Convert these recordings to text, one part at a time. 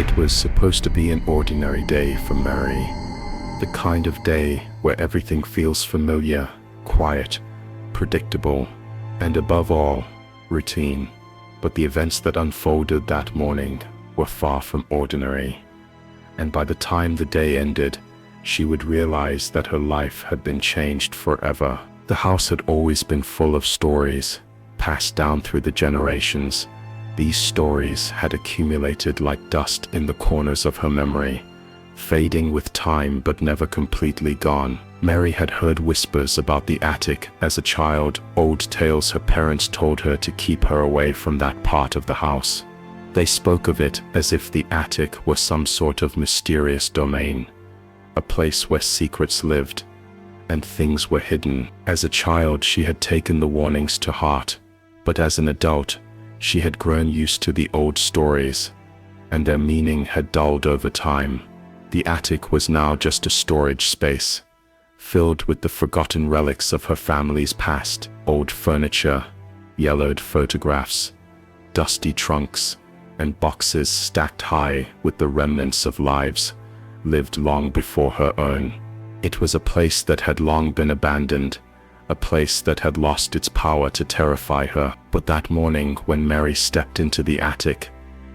It was supposed to be an ordinary day for Mary. The kind of day where everything feels familiar, quiet, predictable, and above all, routine. But the events that unfolded that morning were far from ordinary. And by the time the day ended, she would realize that her life had been changed forever. The house had always been full of stories, passed down through the generations. These stories had accumulated like dust in the corners of her memory, fading with time but never completely gone. Mary had heard whispers about the attic as a child, old tales her parents told her to keep her away from that part of the house. They spoke of it as if the attic were some sort of mysterious domain, a place where secrets lived and things were hidden. As a child, she had taken the warnings to heart, but as an adult, she had grown used to the old stories, and their meaning had dulled over time. The attic was now just a storage space, filled with the forgotten relics of her family's past, old furniture, yellowed photographs, dusty trunks, and boxes stacked high with the remnants of lives lived long before her own. It was a place that had long been abandoned, a place that had lost its power to terrify her. But that morning, when Mary stepped into the attic,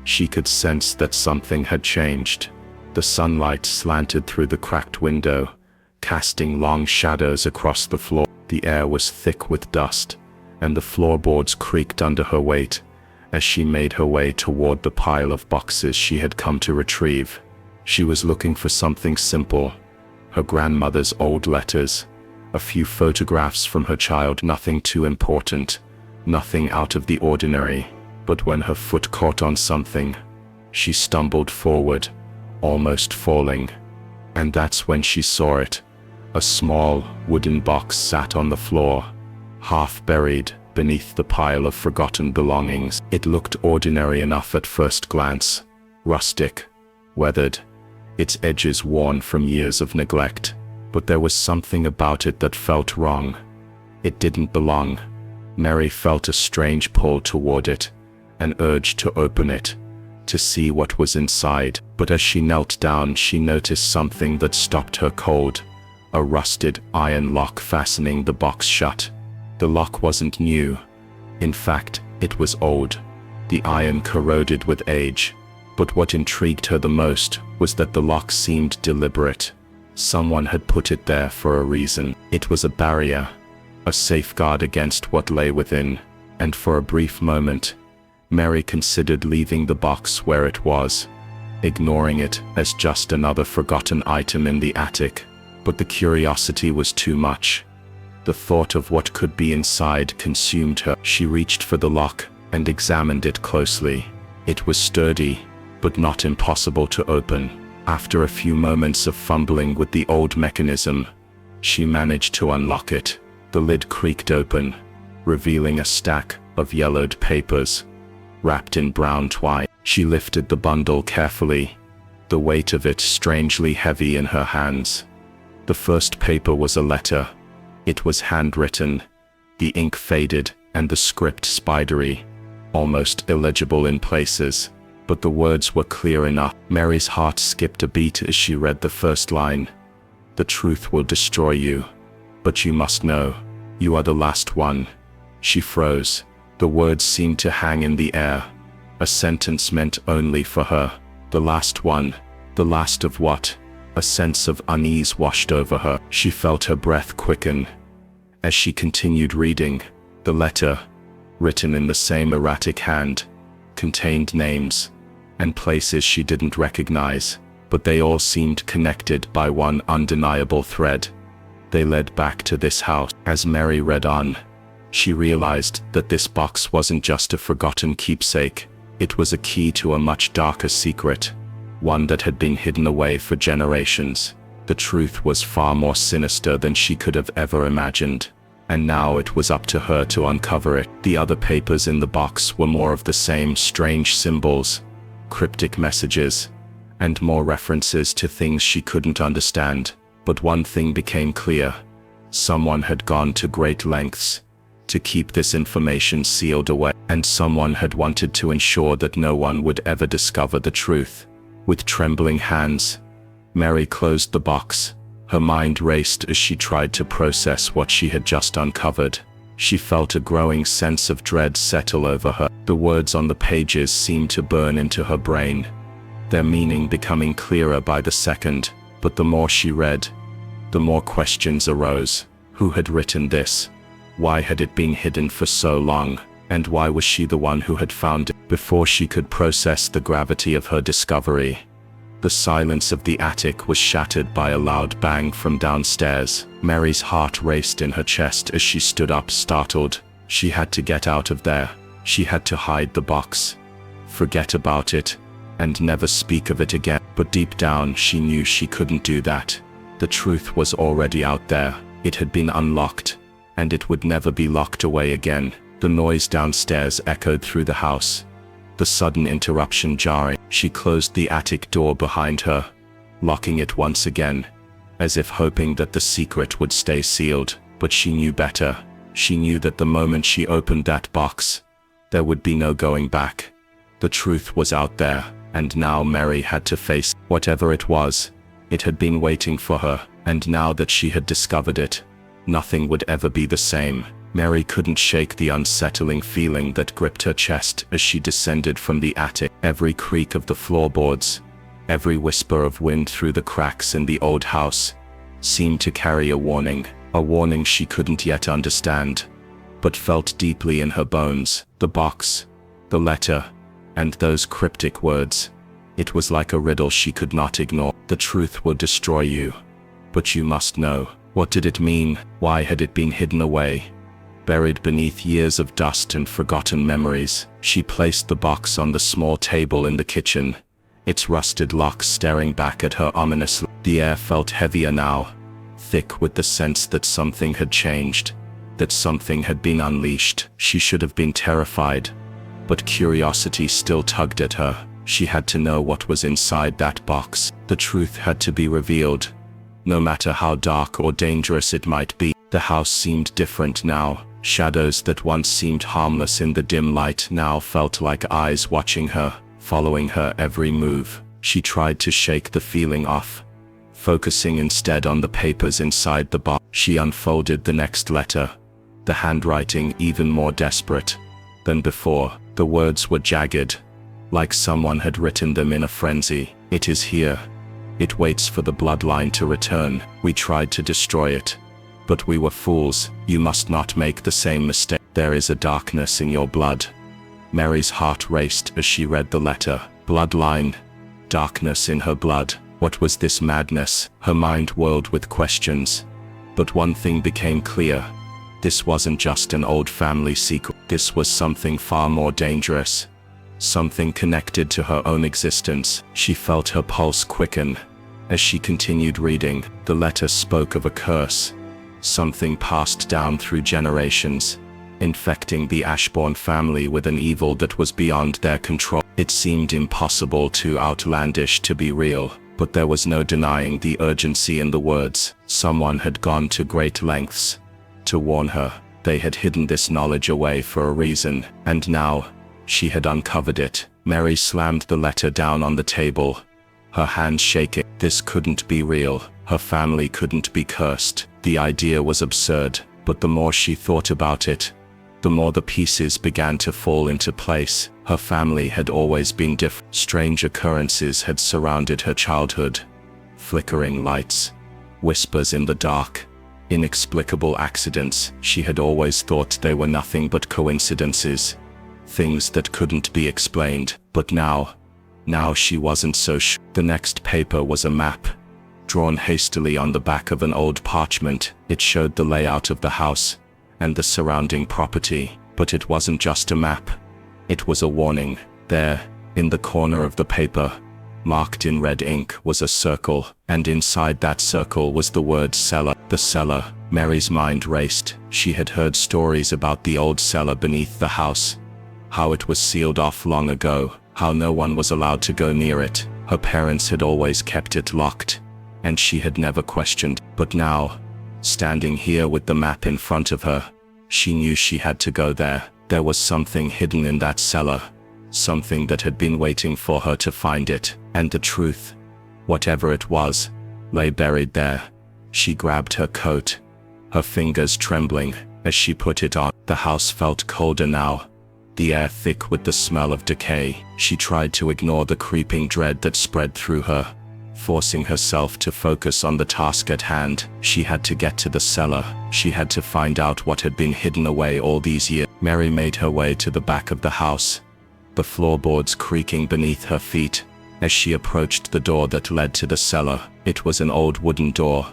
she could sense that something had changed. The sunlight slanted through the cracked window, casting long shadows across the floor. The air was thick with dust, and the floorboards creaked under her weight as she made her way toward the pile of boxes she had come to retrieve. She was looking for something simple: her grandmother's old letters, a few photographs from her child, nothing too important, nothing out of the ordinary. But when her foot caught on something, she stumbled forward, almost falling. And that's when she saw it. A small, wooden box sat on the floor, half buried beneath the pile of forgotten belongings. It looked ordinary enough at first glance, rustic, weathered, its edges worn from years of neglect. But there was something about it that felt wrong. It didn't belong. Mary felt a strange pull toward it, an urge to open it, to see what was inside. But as she knelt down, she noticed something that stopped her cold: a rusted iron lock fastening the box shut. The lock wasn't new. In fact, it was old, the iron corroded with age. But what intrigued her the most was that the lock seemed deliberate. Someone had put it there for a reason. It was a barrier, a safeguard against what lay within. And for a brief moment, Mary considered leaving the box where it was, ignoring it as just another forgotten item in the attic. But the curiosity was too much. The thought of what could be inside consumed her. She reached for the lock and examined it closely. It was sturdy, but not impossible to open. After a few moments of fumbling with the old mechanism, she managed to unlock it. The lid creaked open, revealing a stack of yellowed papers, wrapped in brown twine. She lifted the bundle carefully, the weight of it strangely heavy in her hands. The first paper was a letter. It was handwritten, the ink faded and the script spidery, almost illegible in places. But the words were clear enough. Mary's heart skipped a beat as she read the first line. "The truth will destroy you, but you must know, you are the last one." She froze. The words seemed to hang in the air, a sentence meant only for her. The last one. The last of what? A sense of unease washed over her. She felt her breath quicken. As she continued reading, the letter, written in the same erratic hand, contained names and places she didn't recognize, but they all seemed connected by one undeniable thread. They led back to this house. As Mary read on, she realized that this box wasn't just a forgotten keepsake. It was a key to a much darker secret, one that had been hidden away for generations. The truth was far more sinister than she could have ever imagined, and now it was up to her to uncover it. The other papers in the box were more of the same: strange symbols, cryptic messages, and more references to things she couldn't understand. But one thing became clear: someone had gone to great lengths to keep this information sealed away, and someone had wanted to ensure that no one would ever discover the truth. With trembling hands, Mary closed the box. Her mind raced as she tried to process what she had just uncovered. She felt a growing sense of dread settle over her. The words on the pages seemed to burn into her brain, their meaning becoming clearer by the second. But the more she read, the more questions arose. Who had written this? Why had it been hidden for so long? And why was she the one who had found it? Before she could process the gravity of her discovery, the silence of the attic was shattered by a loud bang from downstairs. Mary's heart raced in her chest as she stood up, startled. She had to get out of there. She had to hide the box, forget about it, and never speak of it again. But deep down, she knew she couldn't do that. The truth was already out there. It had been unlocked, and it would never be locked away again. The noise downstairs echoed through the house, the sudden interruption jarring. She closed the attic door behind her, locking it once again, as if hoping that the secret would stay sealed. But she knew better. She knew that the moment she opened that box, there would be no going back. The truth was out there, and now Mary had to face whatever it was. It had been waiting for her, and now that she had discovered it, nothing would ever be the same. Mary couldn't shake the unsettling feeling that gripped her chest as she descended from the attic. Every creak of the floorboards, every whisper of wind through the cracks in the old house, seemed to carry a warning she couldn't yet understand, but felt deeply in her bones. The box, the letter, and those cryptic words. It was like a riddle she could not ignore. The truth will destroy you, but you must know. What did it mean? Why had it been hidden away, buried beneath years of dust and forgotten memories? She placed the box on the small table in the kitchen, its rusted lock staring back at her ominously. The air felt heavier now, thick with the sense that something had changed, that something had been unleashed. She should have been terrified, but curiosity still tugged at her. She had to know what was inside that box. The truth had to be revealed, no matter how dark or dangerous it might be. The house seemed different now. Shadows that once seemed harmless in the dim light now felt like eyes watching her, following her every move. She tried to shake the feeling off, focusing instead on the papers inside the box. She unfolded the next letter, the handwriting even more desperate than before. The words were jagged, like someone had written them in a frenzy. It is here. It waits for the bloodline to return. We tried to destroy it, but we were fools. You must not make the same mistake. There is a darkness in your blood. Mary's heart raced as she read the letter. Bloodline. Darkness in her blood. What was this madness? Her mind whirled with questions. But one thing became clear. This wasn't just an old family secret. This was something far more dangerous. Something connected to her own existence. She felt her pulse quicken as she continued reading. The letter spoke of a curse, something passed down through generations, infecting the Ashbourne family with an evil that was beyond their control. It seemed impossible, too outlandish to be real, but there was no denying the urgency in the words. Someone had gone to great lengths to warn her. They had hidden this knowledge away for a reason, and now she had uncovered it. Mary slammed the letter down on the table, her hands shaking. This couldn't be real. Her family couldn't be cursed. The idea was absurd, but the more she thought about it, the more the pieces began to fall into place. Her family had always been different. Strange occurrences had surrounded her childhood. Flickering lights, whispers in the dark, inexplicable accidents. She had always thought they were nothing but coincidences, things that couldn't be explained. But now she wasn't so sure. The next paper was a map, drawn hastily on the back of an old parchment. It showed the layout of the house and the surrounding property. But it wasn't just a map. It was a warning. There, in the corner of the paper, marked in red ink, was a circle, and inside that circle was the word cellar. The cellar. Mary's mind raced. She had heard stories about the old cellar beneath the house, how it was sealed off long ago, how no one was allowed to go near it. Her parents had always kept it locked, and she had never questioned. But now, standing here with the map in front of her, she knew she had to go there. There was something hidden in that cellar, something that had been waiting for her to find it, and the truth, whatever it was, lay buried there. She grabbed her coat, her fingers trembling as she put it on. The house felt colder now, the air thick with the smell of decay. She tried to ignore the creeping dread that spread through her, forcing herself to focus on the task at hand. She had to get to the cellar. She had to find out what had been hidden away all these years. Mary made her way to the back of the house, the floorboards creaking beneath her feet. As she approached the door that led to the cellar, it was an old wooden door,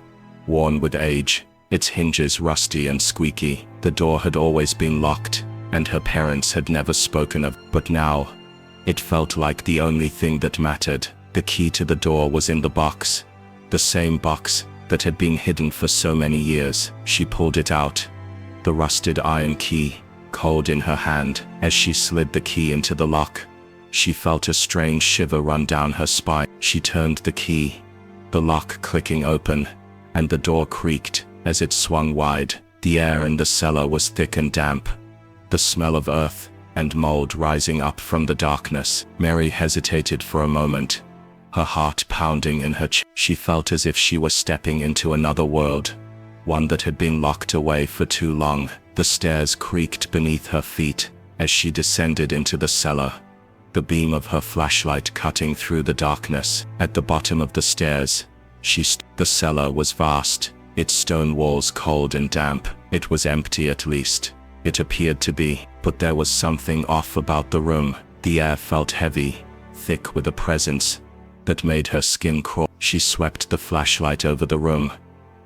worn with age, its hinges rusty and squeaky. The door had always been locked, and her parents had never spoken of, but now, it felt like the only thing that mattered. The key to the door was in the box, the same box that had been hidden for so many years. She pulled it out, the rusted iron key, cold in her hand. As she slid the key into the lock, she felt a strange shiver run down her spine. She turned the key, the lock clicking open, and the door creaked as it swung wide. The air in the cellar was thick and damp, the smell of earth and mold rising up from the darkness. Mary hesitated for a moment, her heart pounding in her chest. She felt as if she was stepping into another world, one that had been locked away for too long. The stairs creaked beneath her feet as she descended into the cellar, the beam of her flashlight cutting through the darkness. At the bottom of the stairs, the cellar was vast, its stone walls cold and damp. It was empty, at least it appeared to be, but there was something off about the room. The air felt heavy, thick with a presence that made her skin crawl. She swept the flashlight over the room,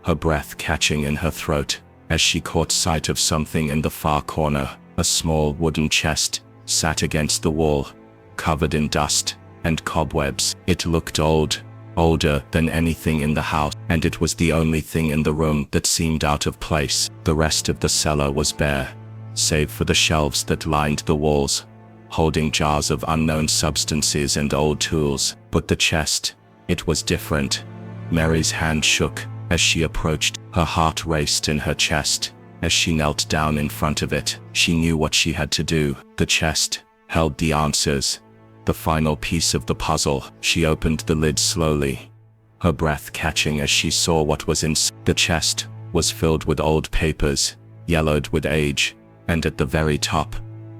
her breath catching in her throat, as she caught sight of something in the far corner. A small wooden chest sat against the wall, covered in dust and cobwebs. It looked old, older than anything in the house, and it was the only thing in the room that seemed out of place. The rest of the cellar was bare, save for the shelves that lined the walls, holding jars of unknown substances and old tools. But the chest, it was different. Mary's hand shook as she approached. Her heart raced in her chest as she knelt down in front of it. She knew what she had to do. The chest held the answers, the final piece of the puzzle. She opened the lid slowly, her breath catching as she saw what was inside. The chest was filled with old papers, yellowed with age, and at the very top,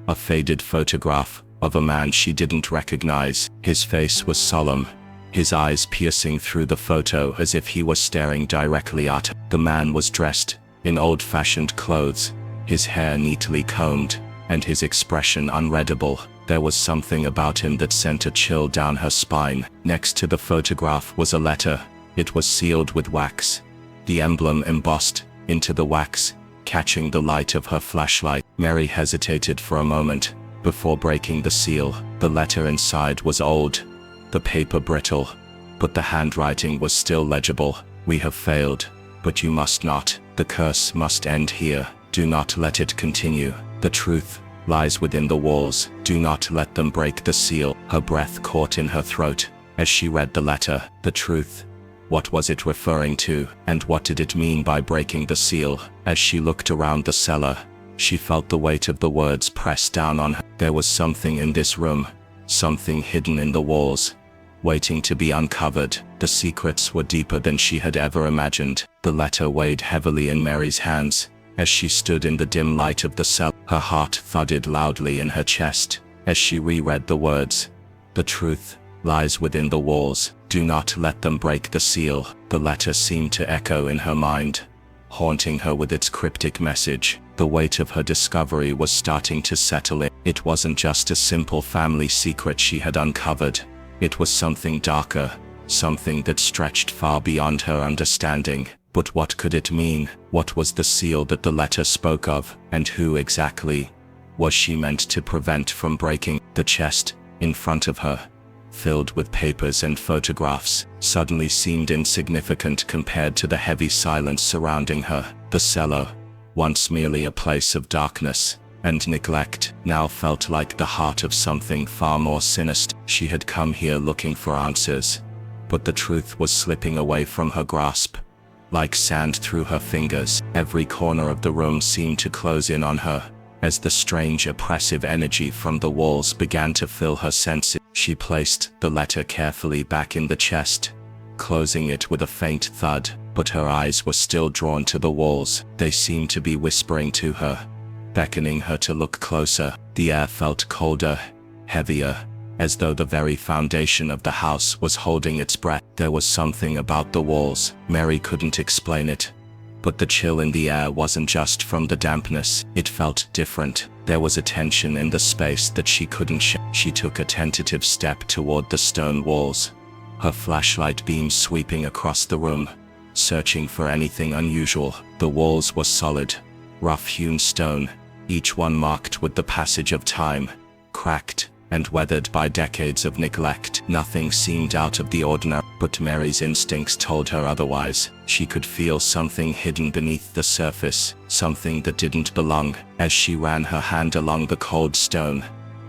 a faded photograph of a man she didn't recognize. His face was solemn, his eyes piercing through the photo as if he was staring directly at her. The man was dressed in old-fashioned clothes, his hair neatly combed, and his expression unreadable. There was something about him that sent a chill down her spine. Next to the photograph was a letter. It was sealed with wax, the emblem embossed into the wax, catching the light of her flashlight. Mary hesitated for a moment before breaking the seal. The letter inside was old, the paper brittle, but the handwriting was still legible. "We have failed, but you must not. The curse must end here. Do not let it continue. The truth lies within the walls. Do not let them break the seal." Her breath caught in her throat as she read the letter. The truth. What was it referring to, and what did it mean by breaking the seal? As she looked around the cellar, she felt the weight of the words press down on her. There was something in this room, something hidden in the walls, waiting to be uncovered. The secrets were deeper than she had ever imagined. The letter weighed heavily in Mary's hands as she stood in the dim light of the cell. Her heart thudded loudly in her chest as she reread the words. The truth lies within the walls. Do not let them break the seal. The letter seemed to echo in her mind, haunting her with its cryptic message. The weight of her discovery was starting to settle in. It wasn't just a simple family secret she had uncovered. It was something darker, something that stretched far beyond her understanding. But what could it mean? What was the seal that the letter spoke of, and who exactly was she meant to prevent from breaking? The chest in front of her, filled with papers and photographs, suddenly seemed insignificant compared to the heavy silence surrounding her. The cellar, once merely a place of darkness and neglect, now felt like the heart of something far more sinister. She had come here looking for answers, but the truth was slipping away from her grasp, like sand through her fingers. Every corner of the room seemed to close in on her, As the strange oppressive energy from the walls began to fill her senses, she placed the letter carefully back in the chest, closing it with a faint thud, but her eyes were still drawn to the walls. They seemed to be whispering to her, beckoning her to look closer. The air felt colder, heavier, as though the very foundation of the house was holding its breath. There was something about the walls. Mary couldn't explain it, but the chill in the air wasn't just from the dampness. It felt different. There was a tension in the space that she couldn't shake. She took a tentative step toward the stone walls, her flashlight beam sweeping across the room, searching for anything unusual. The walls were solid, rough-hewn stone, each one marked with the passage of time, cracked and weathered by decades of neglect. Nothing seemed out of the ordinary, but Mary's instincts told her otherwise. She could feel something hidden beneath the surface, something that didn't belong. As she ran her hand along the cold stone,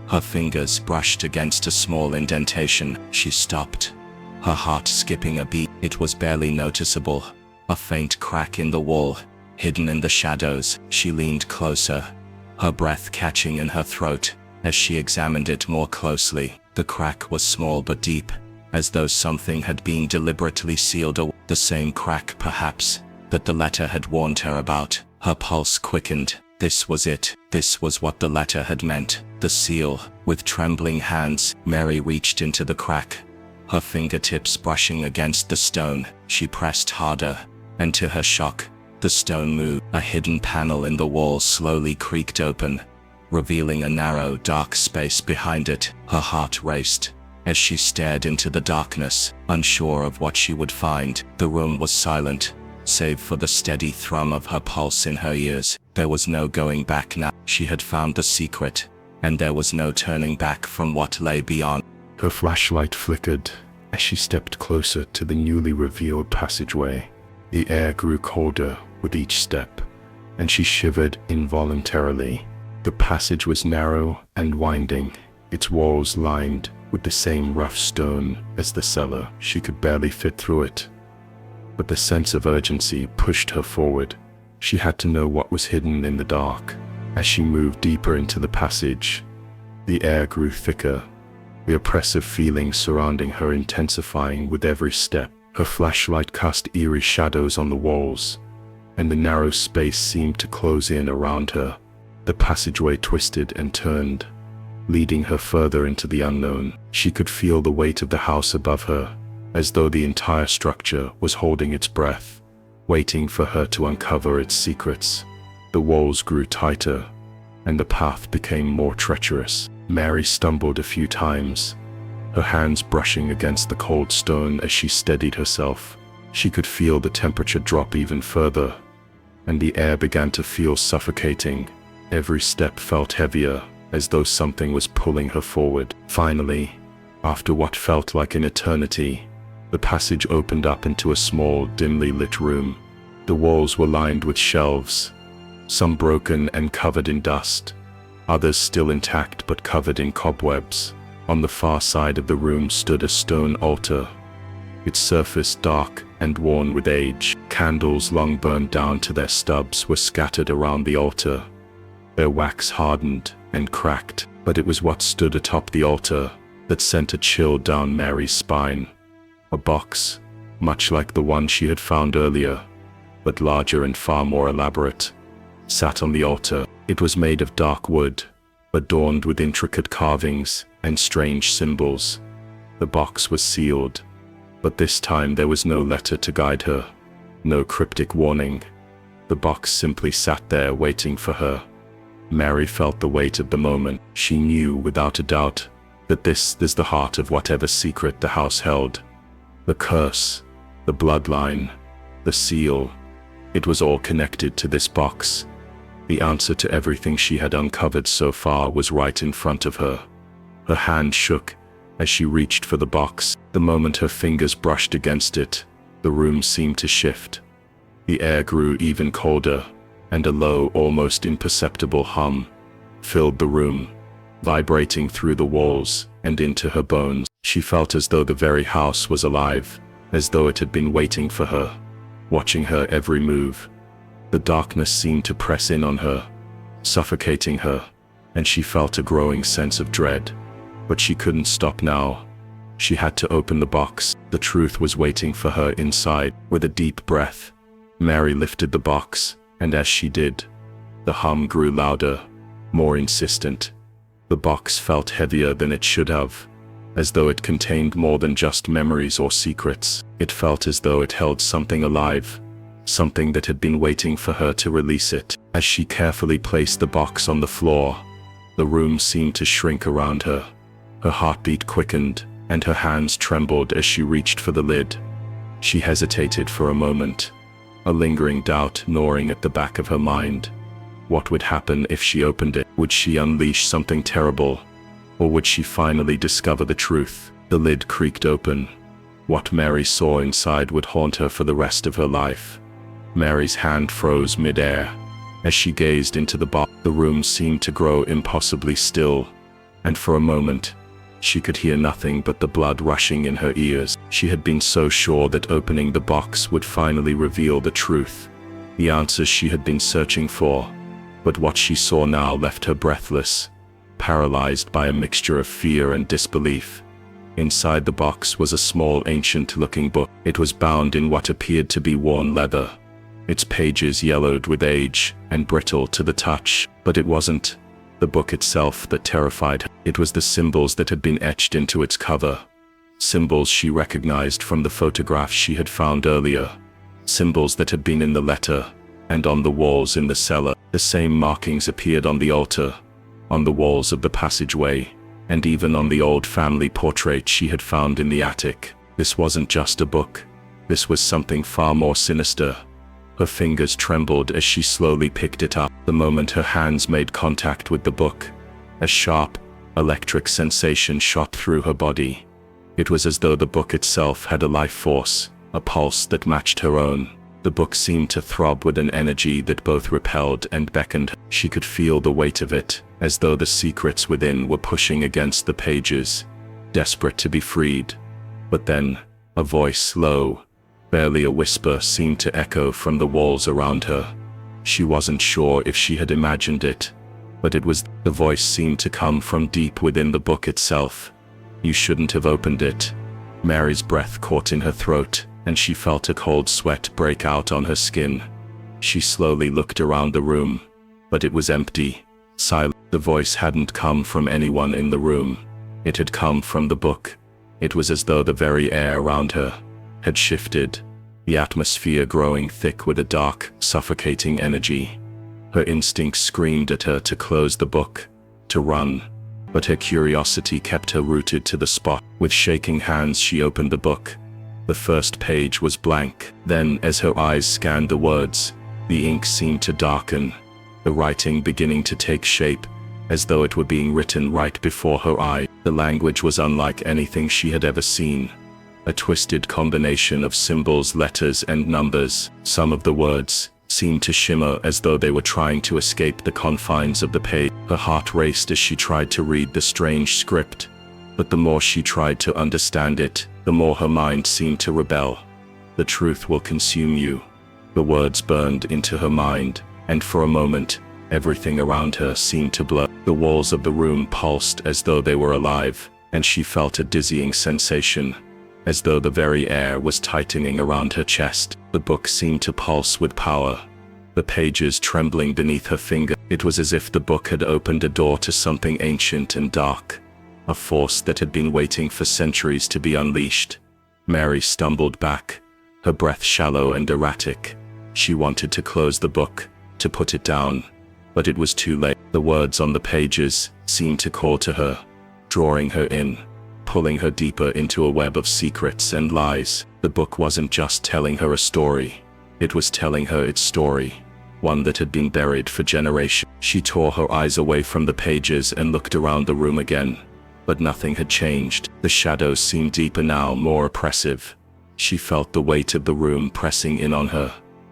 her fingers brushed against a small indentation. She stopped, her heart skipping a beat. It was barely noticeable, a faint crack in the wall, hidden in the shadows. She leaned closer, her breath catching in her throat. As she examined it more closely, the crack was small but deep, as though something had been deliberately sealed away. The same crack, perhaps, that the letter had warned her about. Her pulse quickened. This was it. This was what the letter had meant. The seal. With trembling hands, Mary reached into the crack, her fingertips brushing against the stone. She pressed harder, and to her shock, the stone moved. A hidden panel in the wall slowly creaked open, revealing a narrow, dark space behind it. Her heart raced as she stared into the darkness, unsure of what she would find. The room was silent, save for the steady thrum of her pulse in her ears. There was no going back now. She had found the secret, and there was no turning back from what lay beyond. Her flashlight flickered as she stepped closer to the newly revealed passageway. The air grew colder with each step, and she shivered involuntarily. The passage was narrow and winding, its walls lined with the same rough stone as the cellar. She could barely fit through it, but the sense of urgency pushed her forward. She had to know what was hidden in the dark. As she moved deeper into the passage, the air grew thicker, the oppressive feeling surrounding her intensifying with every step. Her flashlight cast eerie shadows on the walls, and the narrow space seemed to close in around her. The passageway twisted and turned, leading her further into the unknown. She could feel the weight of the house above her, as though the entire structure was holding its breath, waiting for her to uncover its secrets. The walls grew tighter, and the path became more treacherous. Mary stumbled a few times, her hands brushing against the cold stone as she steadied herself. She could feel the temperature drop even further, and the air began to feel suffocating. Every step felt heavier, as though something was pulling her forward. Finally, after what felt like an eternity, the passage opened up into a small, dimly lit room. The walls were lined with shelves, some broken and covered in dust, others still intact but covered in cobwebs. On the far side of the room stood a stone altar, its surface dark and worn with age. Candles long burned down to their stubs were scattered around the altar, their wax hardened and cracked. But it was what stood atop the altar that sent a chill down Mary's spine. A box, much like the one she had found earlier, but larger and far more elaborate, sat on the altar. It was made of dark wood, adorned with intricate carvings and strange symbols. The box was sealed, but this time there was no letter to guide her, no cryptic warning. The box simply sat there waiting for her. Mary felt the weight of the moment. She knew without a doubt that this is the heart of whatever secret the house held. The curse, the bloodline, the seal, it was all connected to this box. The answer to everything she had uncovered so far was right in front of her. Her hand shook as she reached for the box. The moment her fingers brushed against it, the room seemed to shift. The air grew even colder, and a low, almost imperceptible hum filled the room, vibrating through the walls and into her bones. She felt as though the very house was alive, as though it had been waiting for her, watching her every move. The darkness seemed to press in on her, suffocating her, and she felt a growing sense of dread. But she couldn't stop now. She had to open the box. The truth was waiting for her inside. With a deep breath, Mary lifted the box, and as she did, the hum grew louder, more insistent. The box felt heavier than it should have, as though it contained more than just memories or secrets. It felt as though it held something alive, something that had been waiting for her to release it. As she carefully placed the box on the floor, the room seemed to shrink around her. Her heartbeat quickened, and her hands trembled as she reached for the lid. She hesitated for a moment, a lingering doubt gnawing at the back of her mind. What would happen if she opened it? Would she unleash something terrible? Or would she finally discover the truth? The lid creaked open. What Mary saw inside would haunt her for the rest of her life. Mary's hand froze mid-air. As she gazed into the box, the room seemed to grow impossibly still, and for a moment, she could hear nothing but the blood rushing in her ears. She had been so sure that opening the box would finally reveal the truth, the answers she had been searching for. But what she saw now left her breathless, paralyzed by a mixture of fear and disbelief. Inside the box was a small, ancient-looking book. It was bound in what appeared to be worn leather, its pages yellowed with age and brittle to the touch. But it wasn't the book itself that terrified her. It was the symbols that had been etched into its cover. Symbols she recognized from the photographs she had found earlier. Symbols that had been in the letter and on the walls in the cellar. The same markings appeared on the altar, on the walls of the passageway, and even on the old family portrait she had found in the attic. This wasn't just a book. This was something far more sinister. Her fingers trembled as she slowly picked it up. The moment her hands made contact with the book, a sharp, electric sensation shot through her body. It was as though the book itself had a life force, a pulse that matched her own. The book seemed to throb with an energy that both repelled and beckoned. She could feel the weight of it, as though the secrets within were pushing against the pages, desperate to be freed. But then, a voice, low, barely a whisper, seemed to echo from the walls around her. She wasn't sure if she had imagined it, but it was. The voice seemed to come from deep within the book itself. "You shouldn't have opened it." Mary's breath caught in her throat, and she felt a cold sweat break out on her skin. She slowly looked around the room, but it was empty, silent. The voice hadn't come from anyone in the room. It had come from the book. It was as though the very air around her had shifted, the atmosphere growing thick with a dark, suffocating energy. Her instincts screamed at her to close the book, to run, but her curiosity kept her rooted to the spot. With shaking hands she opened the book. The first page was blank. Then, as her eyes scanned the words, the ink seemed to darken, the writing beginning to take shape, as though it were being written right before her eye. The language was unlike anything she had ever seen. A twisted combination of symbols, letters, and numbers. Some of the words seemed to shimmer as though they were trying to escape the confines of the page. Her heart raced as she tried to read the strange script, but the more she tried to understand it, the more her mind seemed to rebel. "The truth will consume you." The words burned into her mind, and for a moment, everything around her seemed to blur. The walls of the room pulsed as though they were alive, and she felt a dizzying sensation, as though the very air was tightening around her chest. The book seemed to pulse with power, the pages trembling beneath her finger. It was as if the book had opened a door to something ancient and dark, a force that had been waiting for centuries to be unleashed. Mary stumbled back, her breath shallow and erratic. She wanted to close the book, to put it down, but it was too late. The words on the pages seemed to call to her, drawing her in, pulling her deeper into a web of secrets and lies. The book wasn't just telling her a story. It was telling her its story, one that had been buried for generations. She tore her eyes away from the pages and looked around the room again. But nothing had changed. The shadows seemed deeper now, more oppressive. She felt the weight of the room pressing in on her,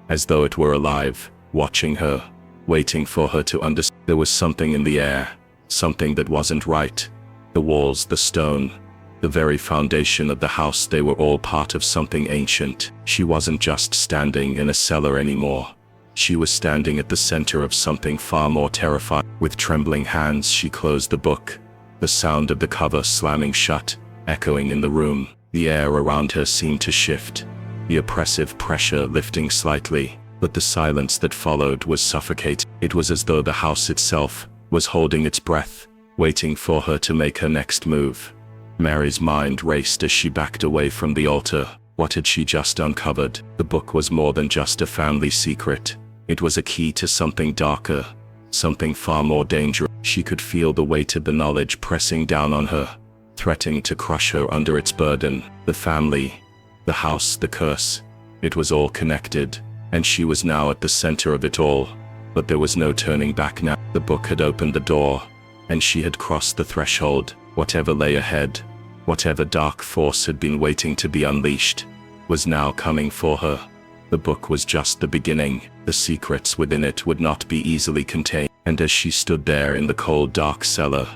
as though it were alive, watching her, waiting for her to understand. There was something in the air, something that wasn't right. The walls, the stone, the very foundation of the house, they were all part of something ancient. She wasn't just standing in a cellar anymore. She was standing at the center of something far more terrifying. With trembling hands, she closed the book, the sound of the cover slamming shut, echoing in the room. The air around her seemed to shift, the oppressive pressure lifting slightly, but the silence that followed was suffocating. It was as though the house itself was holding its breath, waiting for her to make her next move. Mary's mind raced as she backed away from the altar. What had she just uncovered? The book was more than just a family secret. It was a key to something darker, something far more dangerous. She could feel the weight of the knowledge pressing down on her, threatening to crush her under its burden. The family, the house, the curse. It was all connected, and she was now at the center of it all. But there was no turning back now. The book had opened the door, and she had crossed the threshold. Whatever lay ahead, whatever dark force had been waiting to be unleashed, was now coming for her. The book was just the beginning. The secrets within it would not be easily contained. And as she stood there in the cold, dark cellar,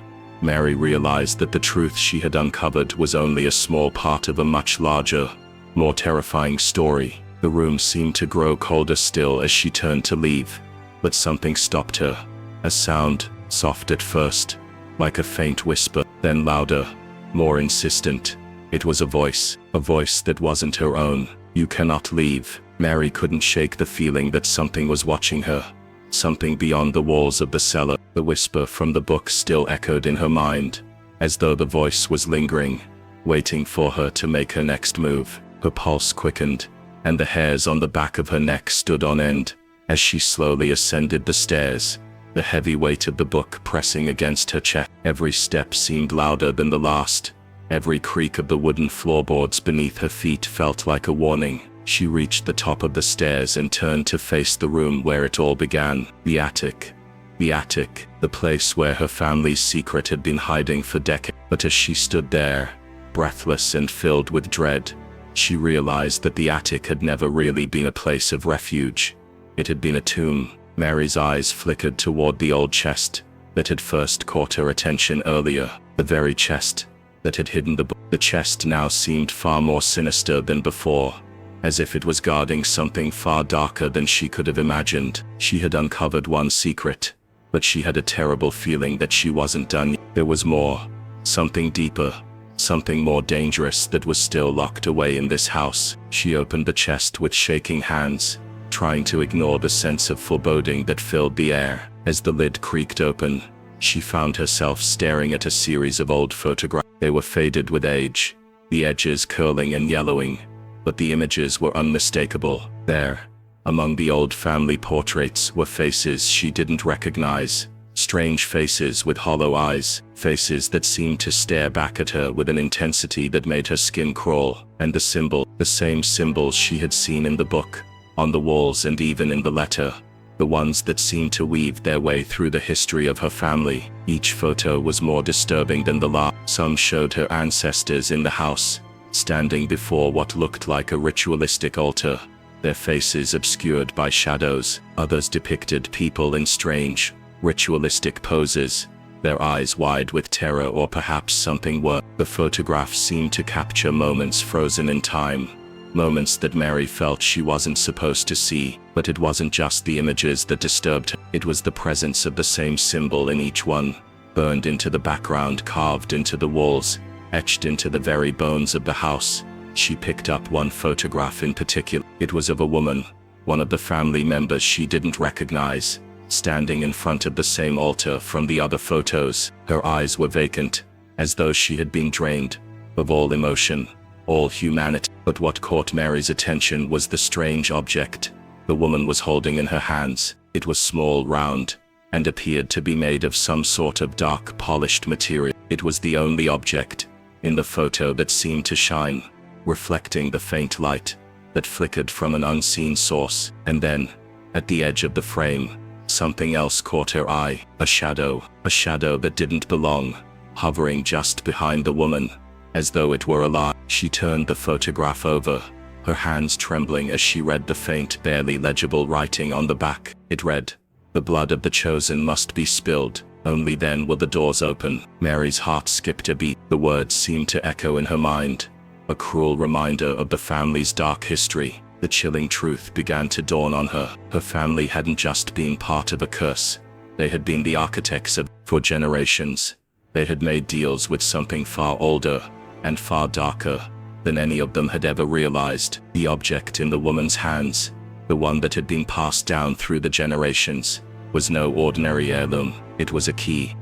Mary realized that the truth she had uncovered was only a small part of a much larger, more terrifying story. The room seemed to grow colder still as she turned to leave, but something stopped her. A sound, soft at first, like a faint whisper, then louder, more insistent. It was a voice that wasn't her own. "You cannot leave." Mary couldn't shake the feeling that something was watching her, something beyond the walls of the cellar. The whisper from the book still echoed in her mind, as though the voice was lingering, waiting for her to make her next move. Her pulse quickened, and the hairs on the back of her neck stood on end as she slowly ascended the stairs, the heavy weight of the book pressing against her chest. Every step seemed louder than the last. Every creak of the wooden floorboards beneath her feet felt like a warning. She reached the top of the stairs and turned to face the room where it all began. The attic. The attic, the place where her family's secret had been hiding for decades. But as she stood there, breathless and filled with dread, she realized that the attic had never really been a place of refuge. It had been a tomb. Mary's eyes flickered toward the old chest that had first caught her attention earlier, the very chest that had hidden the book. The chest now seemed far more sinister than before, as if it was guarding something far darker than she could have imagined. She had uncovered one secret, but she had a terrible feeling that she wasn't done yet. There was more, something deeper, something more dangerous that was still locked away in this house. She opened the chest with shaking hands, trying to ignore the sense of foreboding that filled the air. As the lid creaked open, she found herself staring at a series of old photographs. They were faded with age, the edges curling and yellowing, but the images were unmistakable. There, among the old family portraits, were faces she didn't recognize. Strange faces with hollow eyes, faces that seemed to stare back at her with an intensity that made her skin crawl. And the same symbols she had seen in the book, on the walls and even in the letter, the ones that seemed to weave their way through the history of her family. Each photo was more disturbing than the last. Some showed her ancestors in the house, standing before what looked like a ritualistic altar, their faces obscured by shadows. Others depicted people in strange, ritualistic poses, their eyes wide with terror or perhaps something worse. The photographs seemed to capture moments frozen in time, moments that Mary felt she wasn't supposed to see. But it wasn't just the images that disturbed her. It was the presence of the same symbol in each one, burned into the background, carved into the walls, etched into the very bones of the house. She picked up one photograph in particular. It was of a woman, one of the family members she didn't recognize, standing in front of the same altar from the other photos. Her eyes were vacant, as though she had been drained of all emotion, all humanity. But what caught Mary's attention was the strange object the woman was holding in her hands. It was small, round, and appeared to be made of some sort of dark, polished material. It was the only object in the photo that seemed to shine, reflecting the faint light that flickered from an unseen source. And then, at the edge of the frame, something else caught her eye. A shadow that didn't belong, hovering just behind the woman, as though it were alive. She turned the photograph over, her hands trembling as she read the faint, barely legible writing on the back. It read, "The blood of the chosen must be spilled. Only then will the doors open." Mary's heart skipped a beat. The words seemed to echo in her mind, a cruel reminder of the family's dark history. The chilling truth began to dawn on her. Her family hadn't just been part of a curse. They had been the architects of, for generations. They had made deals with something far older and far darker than any of them had ever realized. The object in the woman's hands, the one that had been passed down through the generations, was no ordinary heirloom. It was a key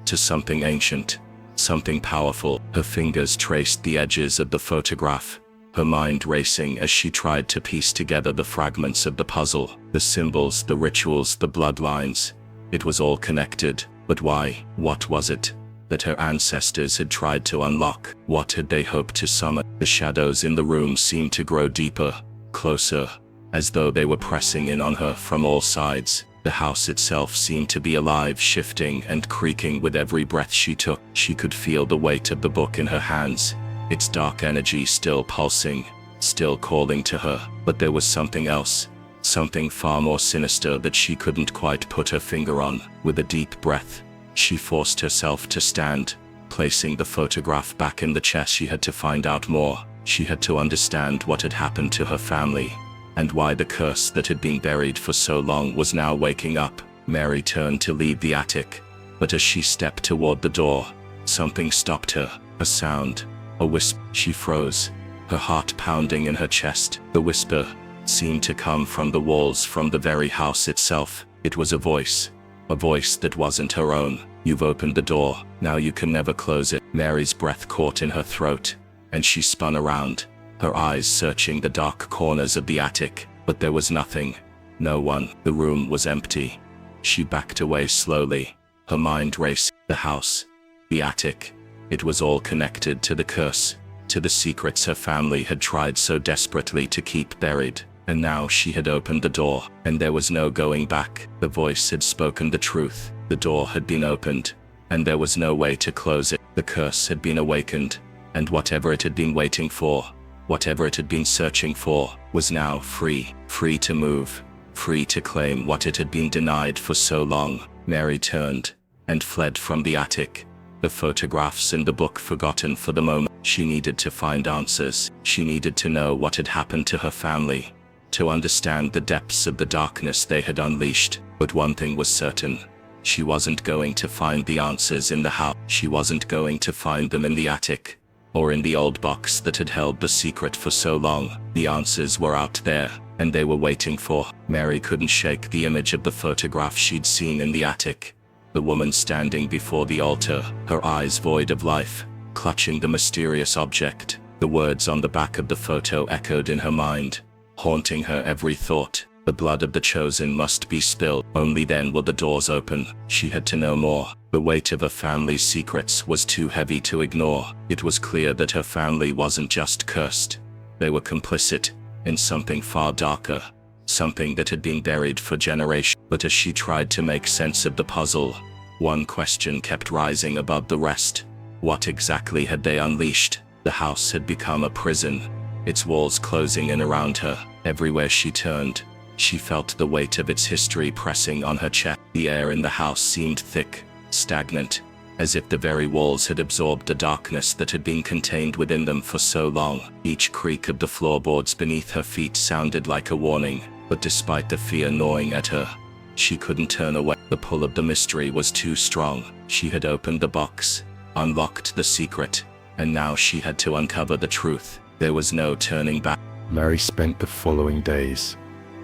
to something ancient, something powerful. Her fingers traced the edges of the photograph, her mind racing as she tried to piece together the fragments of the puzzle, the symbols, the rituals, the bloodlines. It was all connected, but why? What was it that her ancestors had tried to unlock? What had they hoped to summon? The shadows in the room seemed to grow deeper, closer, as though they were pressing in on her from all sides. The house itself seemed to be alive, shifting and creaking with every breath she took. She could feel the weight of the book in her hands, its dark energy still pulsing, still calling to her. But there was something else, something far more sinister that she couldn't quite put her finger on. With a deep breath, she forced herself to stand, placing the photograph back in the chest. She had to find out more. She had to understand what had happened to her family, and why the curse that had been buried for so long was now waking up. Mary turned to leave the attic, but as she stepped toward the door, something stopped her. A sound, a whisper. She froze, her heart pounding in her chest. The whisper seemed to come from the walls, from the very house itself. It was a voice that wasn't her own. "You've opened the door, now you can never close it." Mary's breath caught in her throat, and she spun around, her eyes searching the dark corners of the attic. But there was nothing, no one. The room was empty. She backed away slowly, her mind racing. The house, the attic, it was all connected to the curse, to the secrets her family had tried so desperately to keep buried. And now she had opened the door, and there was no going back. The voice had spoken the truth. The door had been opened, and there was no way to close it. The curse had been awakened, and whatever it had been waiting for, whatever it had been searching for, was now free. Free to move, free to claim what it had been denied for so long. Mary turned and fled from the attic, the photographs in the book forgotten for the moment. She needed to find answers. She needed to know what had happened to her family, to understand the depths of the darkness they had unleashed. But one thing was certain. She wasn't going to find the answers in the house. She wasn't going to find them in the attic, or in the old box that had held the secret for so long. The answers were out there, and they were waiting for. Mary couldn't shake the image of the photograph she'd seen in the attic. The woman standing before the altar, her eyes void of life, clutching the mysterious object. The words on the back of the photo echoed in her mind, haunting her every thought. The blood of the chosen must be spilled. Only then will the doors open. She had to know more. The weight of her family's secrets was too heavy to ignore. It was clear that her family wasn't just cursed. They were complicit in something far darker, something that had been buried for generations. But as she tried to make sense of the puzzle, one question kept rising above the rest. What exactly had they unleashed? The house had become a prison, its walls closing in around her. Everywhere she turned, she felt the weight of its history pressing on her chest. The air in the house seemed thick, stagnant, as if the very walls had absorbed the darkness that had been contained within them for so long. Each creak of the floorboards beneath her feet sounded like a warning, but despite the fear gnawing at her, she couldn't turn away. The pull of the mystery was too strong. She had opened the box, unlocked the secret, and now she had to uncover the truth. There was no turning back. Mary spent the following days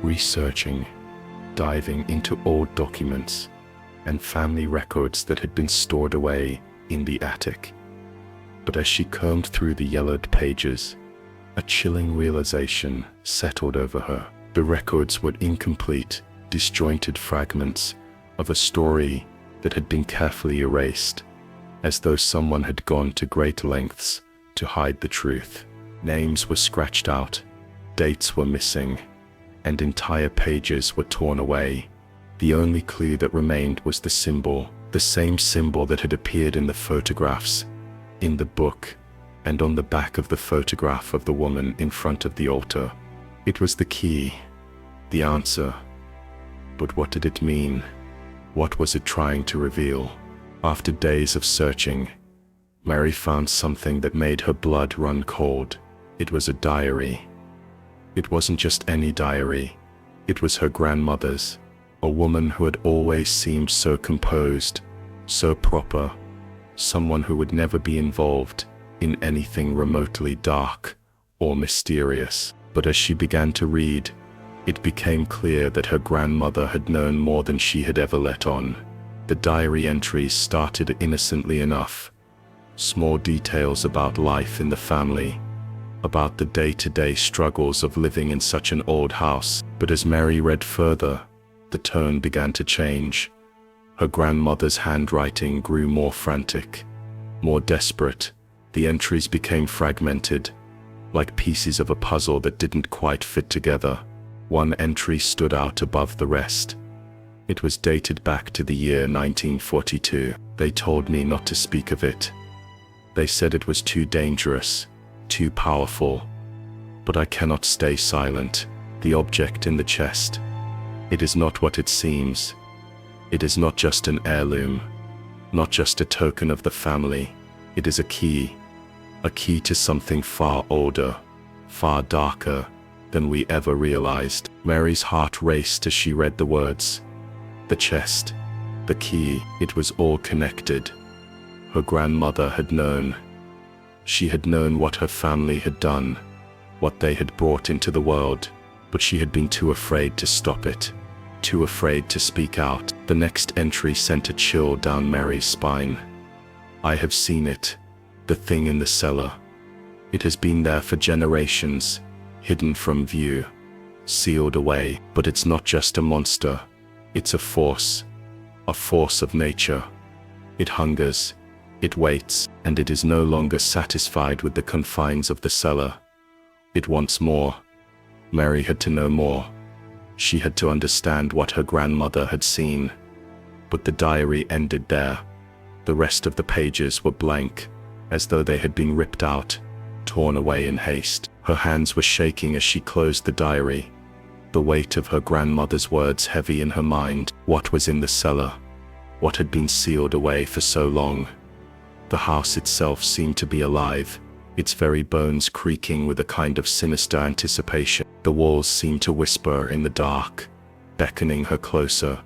researching, diving into old documents and family records that had been stored away in the attic. But as she combed through the yellowed pages, a chilling realization settled over her. The records were incomplete, disjointed fragments of a story that had been carefully erased, as though someone had gone to great lengths to hide the truth. Names were scratched out, dates were missing, and entire pages were torn away. The only clue that remained was the symbol, the same symbol that had appeared in the photographs, in the book, and on the back of the photograph of the woman in front of the altar. It was the key, the answer. But what did it mean? What was it trying to reveal? After days of searching, Mary found something that made her blood run cold. It was a diary. It wasn't just any diary. It was her grandmother's, a woman who had always seemed so composed, so proper, someone who would never be involved in anything remotely dark or mysterious. But as she began to read, it became clear that her grandmother had known more than she had ever let on. The diary entries started innocently enough. Small details about life in the family, about the day-to-day struggles of living in such an old house. But as Mary read further, the tone began to change. Her grandmother's handwriting grew more frantic, more desperate. The entries became fragmented, like pieces of a puzzle that didn't quite fit together. One entry stood out above the rest. It was dated back to the year 1942. They told me not to speak of it. They said it was too dangerous, too powerful. But I cannot stay silent. The object in the chest. It is not what it seems. It is not just an heirloom, not just a token of the family. It is a key to something far older, far darker than we ever realized. Mary's heart raced as she read the words. The chest, the key, it was all connected. Her grandmother had known. She had known what her family had done, what they had brought into the world, but she had been too afraid to stop it, too afraid to speak out. The next entry sent a chill down Mary's spine. I have seen it, the thing in the cellar. It has been there for generations, hidden from view, sealed away. But it's not just a monster, it's a force of nature. It hungers, it waits, and it is no longer satisfied with the confines of the cellar. It wants more. Mary had to know more. She had to understand what her grandmother had seen. But the diary ended there. The rest of the pages were blank, as though they had been ripped out, torn away in haste. Her hands were shaking as she closed the diary, the weight of her grandmother's words heavy in her mind. What was in the cellar? What had been sealed away for so long? The house itself seemed to be alive, its very bones creaking with a kind of sinister anticipation. The walls seemed to whisper in the dark, beckoning her closer,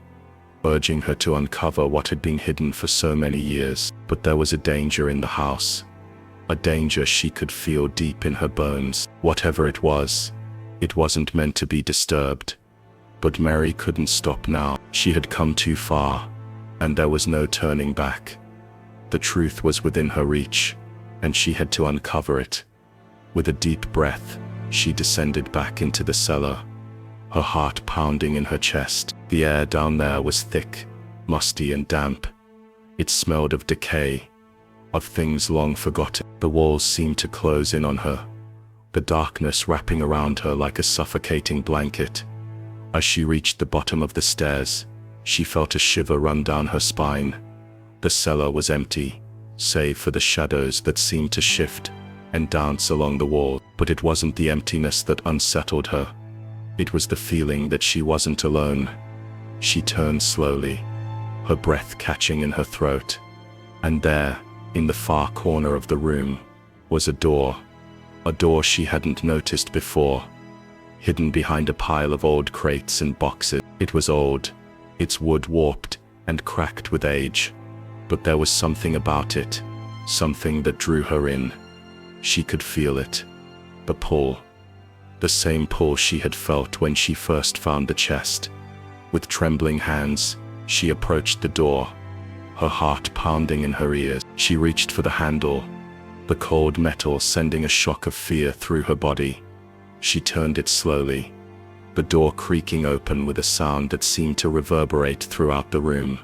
urging her to uncover what had been hidden for so many years. But there was a danger in the house, a danger she could feel deep in her bones. Whatever it was, it wasn't meant to be disturbed. But Mary couldn't stop now. She had come too far, and there was no turning back. The truth was within her reach, and she had to uncover it. With a deep breath, she descended back into the cellar, her heart pounding in her chest. The air down there was thick, musty and damp. It smelled of decay, of things long forgotten. The walls seemed to close in on her, the darkness wrapping around her like a suffocating blanket. As she reached the bottom of the stairs, she felt a shiver run down her spine. The cellar was empty, save for the shadows that seemed to shift and dance along the wall. But it wasn't the emptiness that unsettled her. It was the feeling that she wasn't alone. She turned slowly, her breath catching in her throat. And there, in the far corner of the room, was a door she hadn't noticed before, hidden behind a pile of old crates and boxes. It was old, its wood warped and cracked with age. But there was something about it, something that drew her in. She could feel it. The pull. The same pull she had felt when she first found the chest. With trembling hands, she approached the door, her heart pounding in her ears. She reached for the handle, the cold metal sending a shock of fear through her body. She turned it slowly, the door creaking open with a sound that seemed to reverberate throughout the room.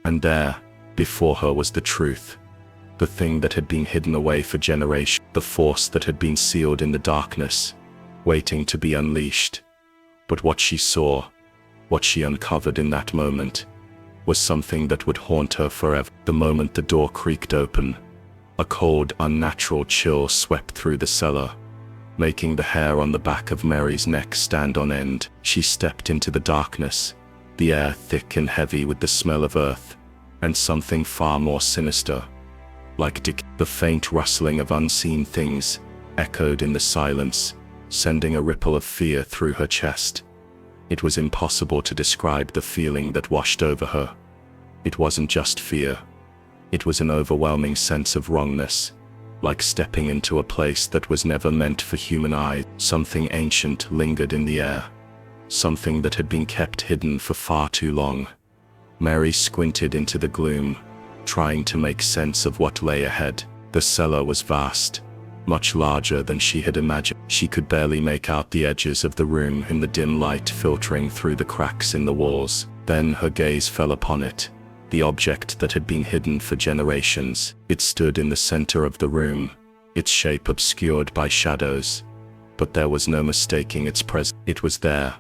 And there, before her, was the truth. The thing that had been hidden away for generations, the force that had been sealed in the darkness, waiting to be unleashed. But what she saw, what she uncovered in that moment, was something that would haunt her forever. The moment the door creaked open, a cold, unnatural chill swept through the cellar, making the hair on the back of Mary's neck stand on end. She stepped into the darkness, the air thick and heavy with the smell of earth, and something far more sinister. Like the faint rustling of unseen things echoed in the silence, sending a ripple of fear through her chest. It was impossible to describe the feeling that washed over her. It wasn't just fear. It was an overwhelming sense of wrongness, like stepping into a place that was never meant for human eyes. Something ancient lingered in the air, something that had been kept hidden for far too long. Mary squinted into the gloom, trying to make sense of what lay ahead. The cellar was vast, much larger than she had imagined. She could barely make out the edges of the room in the dim light filtering through the cracks in the walls. Then her gaze fell upon it, the object that had been hidden for generations. It stood in the center of the room, its shape obscured by shadows, but there was no mistaking its presence. It was there,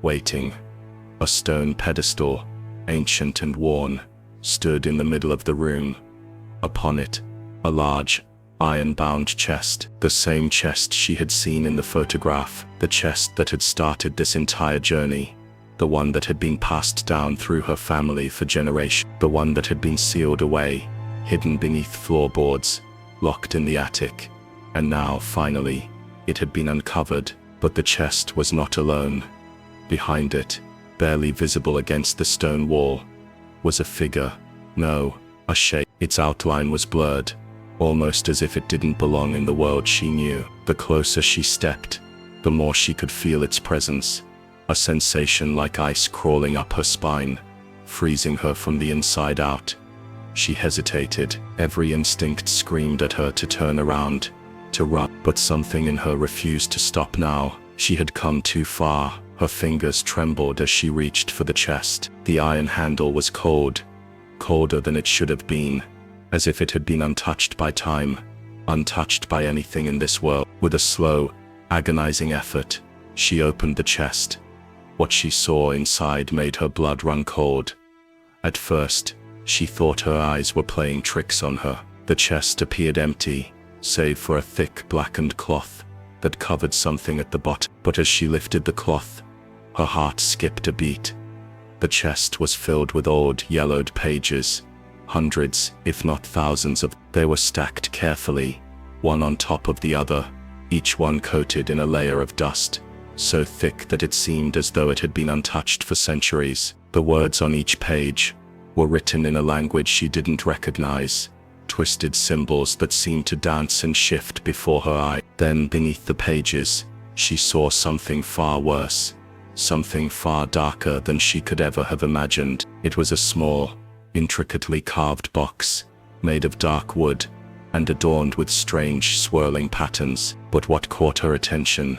waiting. A stone pedestal, ancient and worn, stood in the middle of the room. Upon it, a large, iron-bound chest, the same chest she had seen in the photograph, the chest that had started this entire journey, the one that had been passed down through her family for generations, the one that had been sealed away, hidden beneath floorboards, locked in the attic. And now, finally, it had been uncovered. But the chest was not alone. Behind it, barely visible against the stone wall, was a figure. No, a shape. Its outline was blurred, almost as if it didn't belong in the world she knew. The closer she stepped, the more she could feel its presence, a sensation like ice crawling up her spine, freezing her from the inside out. She hesitated. Every instinct screamed at her to turn around, to run, but something in her refused to stop now. She had come too far. Her fingers trembled as she reached for the chest. The iron handle was cold, colder than it should have been, as if it had been untouched by time, untouched by anything in this world. With a slow, agonizing effort, she opened the chest. What she saw inside made her blood run cold. At first, she thought her eyes were playing tricks on her. The chest appeared empty, save for a thick blackened cloth that covered something at the bottom. But as she lifted the cloth, her heart skipped a beat. The chest was filled with old, yellowed pages, hundreds, if not thousands of. They were stacked carefully, one on top of the other, each one coated in a layer of dust, so thick that it seemed as though it had been untouched for centuries. The words on each page were written in a language she didn't recognize, twisted symbols that seemed to dance and shift before her eye. Then beneath the pages, she saw something far worse, something far darker than she could ever have imagined. It was a small, intricately carved box, made of dark wood, and adorned with strange swirling patterns. But what caught her attention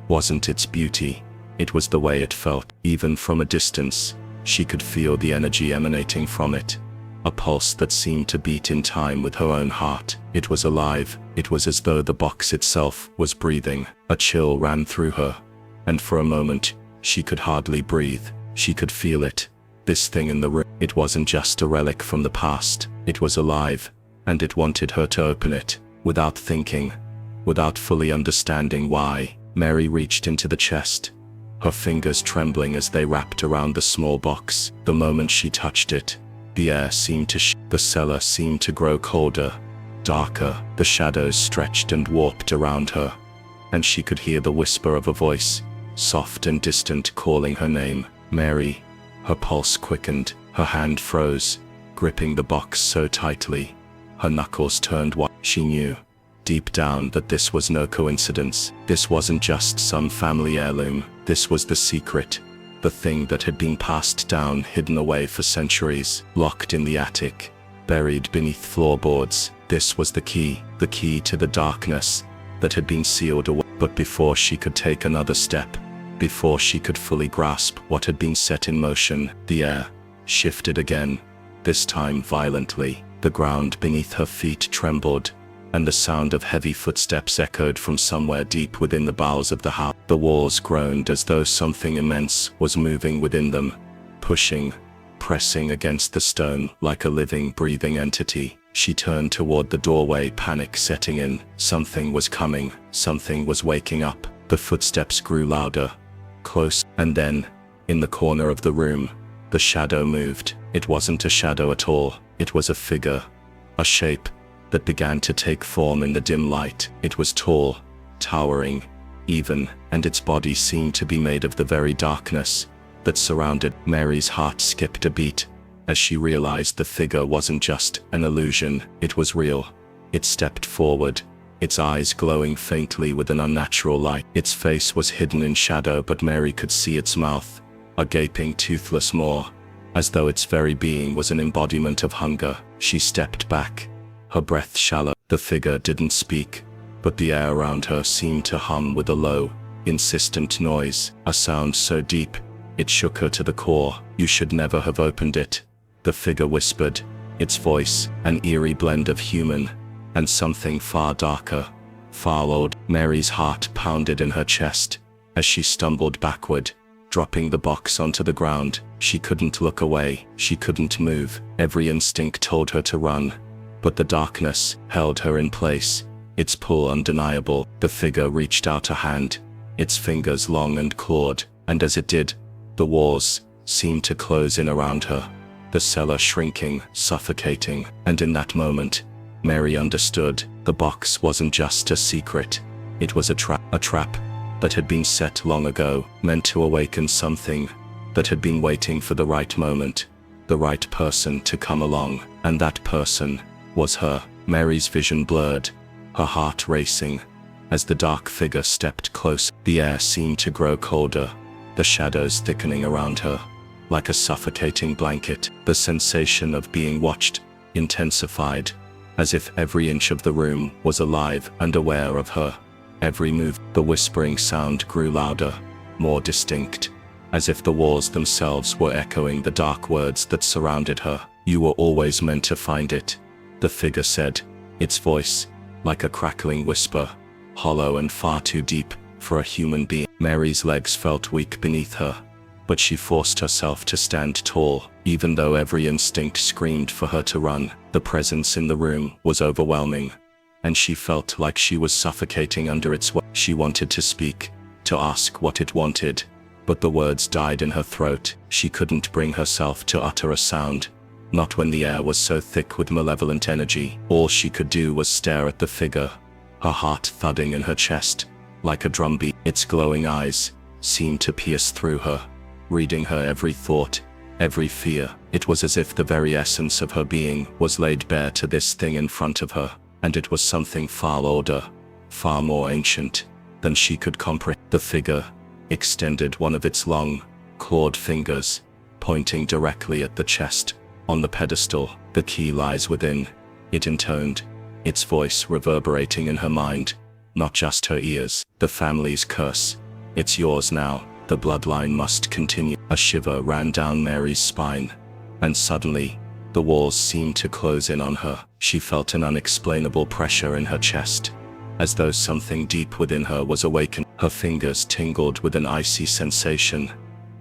wasn't its beauty, it was the way it felt. Even from a distance, she could feel the energy emanating from it, a pulse that seemed to beat in time with her own heart. It was alive. It was as though the box itself was breathing. A chill ran through her, and for a moment, she could hardly breathe. She could feel it, this thing in the room. It wasn't just a relic from the past, it was alive, and it wanted her to open it. Without thinking, without fully understanding why, Mary reached into the chest, her fingers trembling as they wrapped around the small box. The moment she touched it, the air seemed to the cellar seemed to grow colder, darker. The shadows stretched and warped around her, and she could hear the whisper of a voice, soft and distant, calling her name. Mary. Her pulse quickened, her hand froze, gripping the box so tightly. Her knuckles turned white. She knew, deep down, that this was no coincidence. This wasn't just some family heirloom. This was the secret, the thing that had been passed down, hidden away for centuries, locked in the attic, buried beneath floorboards. This was the key to the darkness that had been sealed away. But before she could take another step, before she could fully grasp what had been set in motion, the air shifted again, this time violently. The ground beneath her feet trembled, and the sound of heavy footsteps echoed from somewhere deep within the bowels of the house. The walls groaned as though something immense was moving within them, pushing, pressing against the stone like a living, breathing entity. She turned toward the doorway, panic setting in. Something was coming, something was waking up. The footsteps grew louder, close, and then, in the corner of the room, the shadow moved. It wasn't a shadow at all, it was a figure, a shape that began to take form in the dim light. It was tall, towering, even, and its body seemed to be made of the very darkness that surrounded. Mary's heart skipped a beat as she realized the figure wasn't just an illusion, it was real. It stepped forward, its eyes glowing faintly with an unnatural light. Its face was hidden in shadow, but Mary could see its mouth, a gaping toothless maw, as though its very being was an embodiment of hunger. She stepped back, her breath shallow. The figure didn't speak, but the air around her seemed to hum with a low, insistent noise, a sound so deep, it shook her to the core. "You should never have opened it," the figure whispered, its voice an eerie blend of human and something far darker, far old. Mary's heart pounded in her chest as she stumbled backward, dropping the box onto the ground. She couldn't look away, she couldn't move. Every instinct told her to run, but the darkness held her in place, its pull undeniable. The figure reached out a hand, its fingers long and clawed, and as it did, the walls seemed to close in around her, the cellar shrinking, suffocating. And in that moment, Mary understood. The box wasn't just a secret, it was a trap that had been set long ago, meant to awaken something that had been waiting for the right moment, the right person to come along. And that person was her. Mary's vision blurred, her heart racing, as the dark figure stepped close. The air seemed to grow colder, the shadows thickening around her, like a suffocating blanket. The sensation of being watched intensified, as if every inch of the room was alive and aware of her every move. The whispering sound grew louder, more distinct, as if the walls themselves were echoing the dark words that surrounded her. "You were always meant to find it," the figure said, its voice like a crackling whisper, hollow and far too deep for a human being. Mary's legs felt weak beneath her, but she forced herself to stand tall, even though every instinct screamed for her to run. The presence in the room was overwhelming, and she felt like she was suffocating under its weight. She wanted to speak, to ask what it wanted, but the words died in her throat. She couldn't bring herself to utter a sound, not when the air was so thick with malevolent energy. All she could do was stare at the figure, her heart thudding in her chest like a drumbeat. Its glowing eyes seemed to pierce through her, reading her every thought, every fear. It was as if the very essence of her being was laid bare to this thing in front of her, and it was something far older, far more ancient than she could comprehend. The figure extended one of its long, clawed fingers, pointing directly at the chest on the pedestal. "The key lies within," it intoned, its voice reverberating in her mind, not just her ears. "The family's curse. It's yours now. The bloodline must continue." A shiver ran down Mary's spine, and suddenly, the walls seemed to close in on her. She felt an unexplainable pressure in her chest, as though something deep within her was awakened. Her fingers tingled with an icy sensation,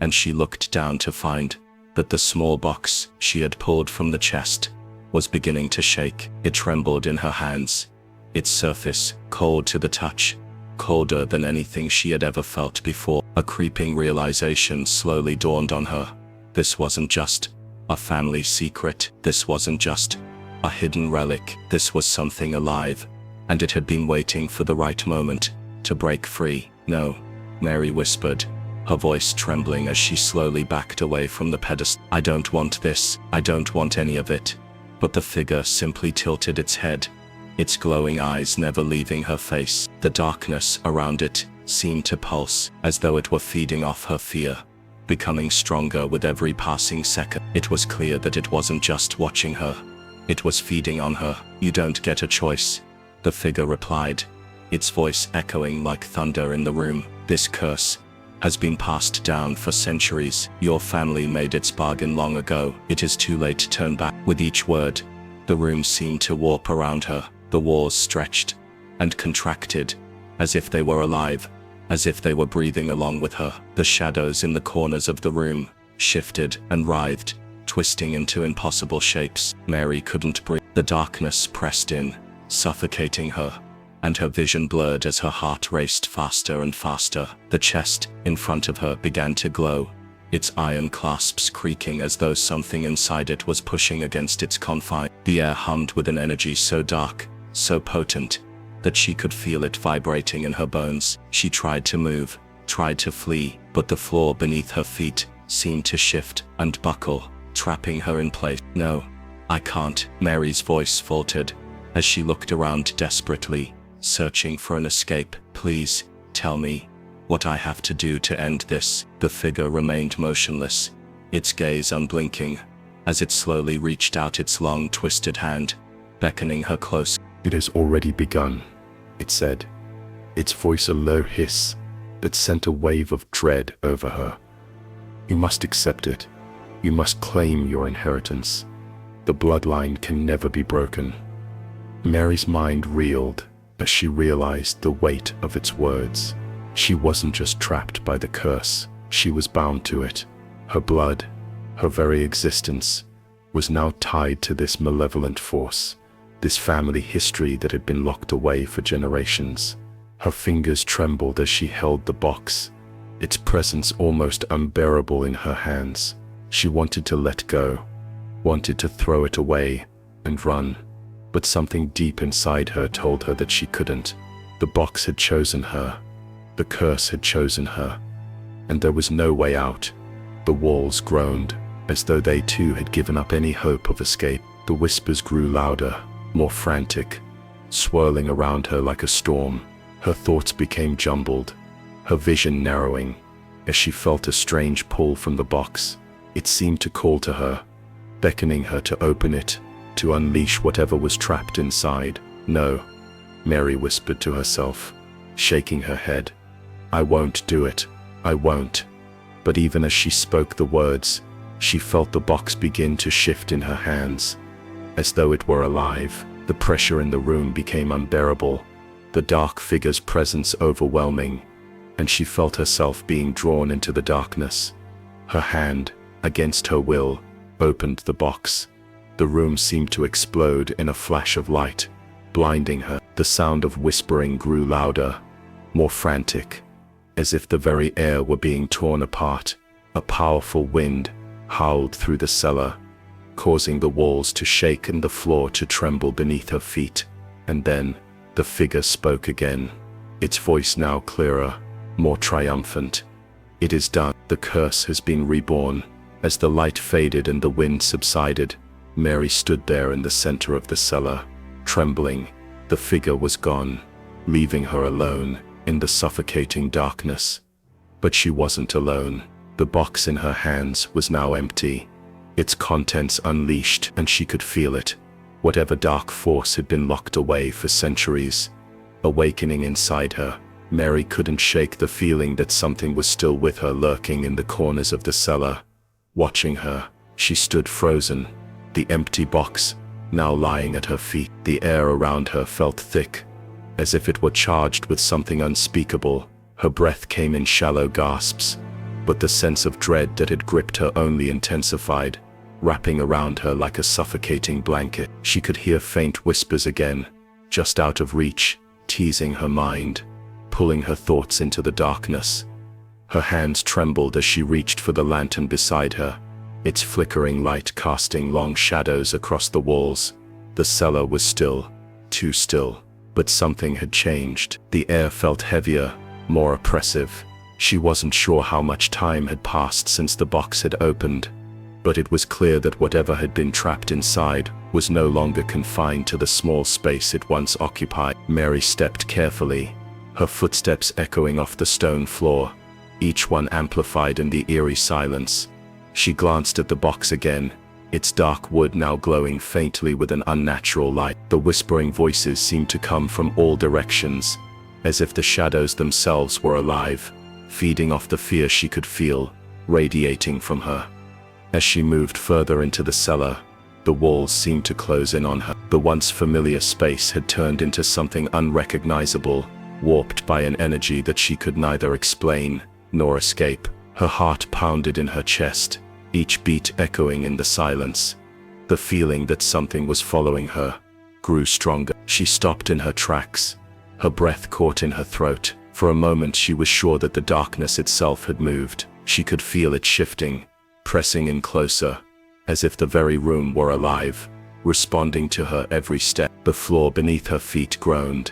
and she looked down to find that the small box she had pulled from the chest was beginning to shake. It trembled in her hands, its surface cold to the touch, colder than anything she had ever felt before. A creeping realization slowly dawned on her. This wasn't just a family secret. This wasn't just a hidden relic. This was something alive, and it had been waiting for the right moment to break free. "No," Mary whispered, her voice trembling as she slowly backed away from the pedestal. "I don't want this. I don't want any of it." But the figure simply tilted its head, its glowing eyes never leaving her face. The darkness around it seemed to pulse, as though it were feeding off her fear, becoming stronger with every passing second. It was clear that it wasn't just watching her, it was feeding on her. "You don't get a choice," the figure replied, its voice echoing like thunder in the room. "This curse has been passed down for centuries. Your family made its bargain long ago. It is too late to turn back." With each word, the room seemed to warp around her. The walls stretched and contracted, as if they were alive, as if they were breathing along with her. The shadows in the corners of the room shifted and writhed, twisting into impossible shapes. Mary couldn't breathe. The darkness pressed in, suffocating her, and her vision blurred as her heart raced faster and faster. The chest in front of her began to glow, its iron clasps creaking as though something inside it was pushing against its confine. The air hummed with an energy so dark, so potent, that she could feel it vibrating in her bones. She tried to move, tried to flee, but the floor beneath her feet seemed to shift and buckle, trapping her in place. "No, I can't," Mary's voice faltered as she looked around desperately, searching for an escape. "Please, tell me what I have to do to end this." The figure remained motionless, its gaze unblinking, as it slowly reached out its long twisted hand, beckoning her close. "It has already begun," it said, its voice a low hiss that sent a wave of dread over her. "You must accept it. You must claim your inheritance. The bloodline can never be broken." Mary's mind reeled as she realized the weight of its words. She wasn't just trapped by the curse, she was bound to it. Her blood, her very existence, was now tied to this malevolent force, this family history that had been locked away for generations. Her fingers trembled as she held the box, its presence almost unbearable in her hands. She wanted to let go, wanted to throw it away and run, but something deep inside her told her that she couldn't. The box had chosen her, the curse had chosen her, and there was no way out. The walls groaned, as though they too had given up any hope of escape. The whispers grew louder, more frantic, swirling around her like a storm. Her thoughts became jumbled, her vision narrowing, as she felt a strange pull from the box. It seemed to call to her, beckoning her to open it, to unleash whatever was trapped inside. "No," Mary whispered to herself, shaking her head. "I won't do it. I won't." But even as she spoke the words, she felt the box begin to shift in her hands, as though it were alive. The pressure in the room became unbearable, the dark figure's presence overwhelming, and she felt herself being drawn into the darkness. Her hand, against her will, opened the box. The room seemed to explode in a flash of light, blinding her. The sound of whispering grew louder, more frantic, as if the very air were being torn apart. A powerful wind howled through the cellar, causing the walls to shake and the floor to tremble beneath her feet. And then, the figure spoke again, its voice now clearer, more triumphant. "It is done. The curse has been reborn." As the light faded and the wind subsided, Mary stood there in the center of the cellar, trembling. The figure was gone, leaving her alone in the suffocating darkness. But she wasn't alone. The box in her hands was now empty, its contents unleashed, and she could feel it. Whatever dark force had been locked away for centuries, awakening inside her. Mary couldn't shake the feeling that something was still with her, lurking in the corners of the cellar, watching her. She stood frozen, the empty box now lying at her feet. The air around her felt thick, as if it were charged with something unspeakable. Her breath came in shallow gasps, but the sense of dread that had gripped her only intensified, wrapping around her like a suffocating blanket. She could hear faint whispers again, just out of reach, teasing her mind, pulling her thoughts into the darkness. Her hands trembled as she reached for the lantern beside her, its flickering light casting long shadows across the walls. The cellar was still, too still, but something had changed. The air felt heavier, more oppressive. She wasn't sure how much time had passed since the box had opened, but it was clear that whatever had been trapped inside was no longer confined to the small space it once occupied. Mary stepped carefully, her footsteps echoing off the stone floor, each one amplified in the eerie silence. She glanced at the box again, its dark wood now glowing faintly with an unnatural light. The whispering voices seemed to come from all directions, as if the shadows themselves were alive, feeding off the fear she could feel, radiating from her. As she moved further into the cellar, the walls seemed to close in on her. The once familiar space had turned into something unrecognizable, warped by an energy that she could neither explain nor escape. Her heart pounded in her chest, each beat echoing in the silence. The feeling that something was following her grew stronger. She stopped in her tracks, her breath caught in her throat. For a moment she was sure that the darkness itself had moved. She could feel it shifting, pressing in closer, as if the very room were alive, responding to her every step. The floor beneath her feet groaned,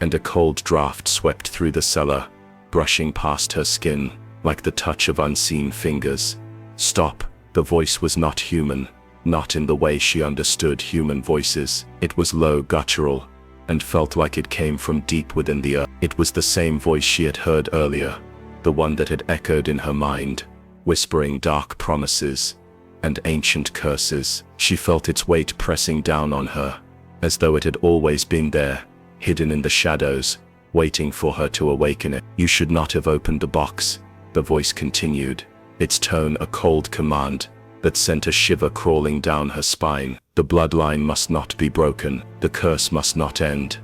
and a cold draft swept through the cellar, brushing past her skin, like the touch of unseen fingers. Stop. The voice was not human, not in the way she understood human voices. It was low, guttural, and felt like it came from deep within the earth. It was the same voice she had heard earlier, the one that had echoed in her mind, whispering dark promises and ancient curses. She felt its weight pressing down on her, as though it had always been there, hidden in the shadows, waiting for her to awaken it. You should not have opened the box, the voice continued, its tone a cold command that sent a shiver crawling down her spine. The bloodline must not be broken, the curse must not end.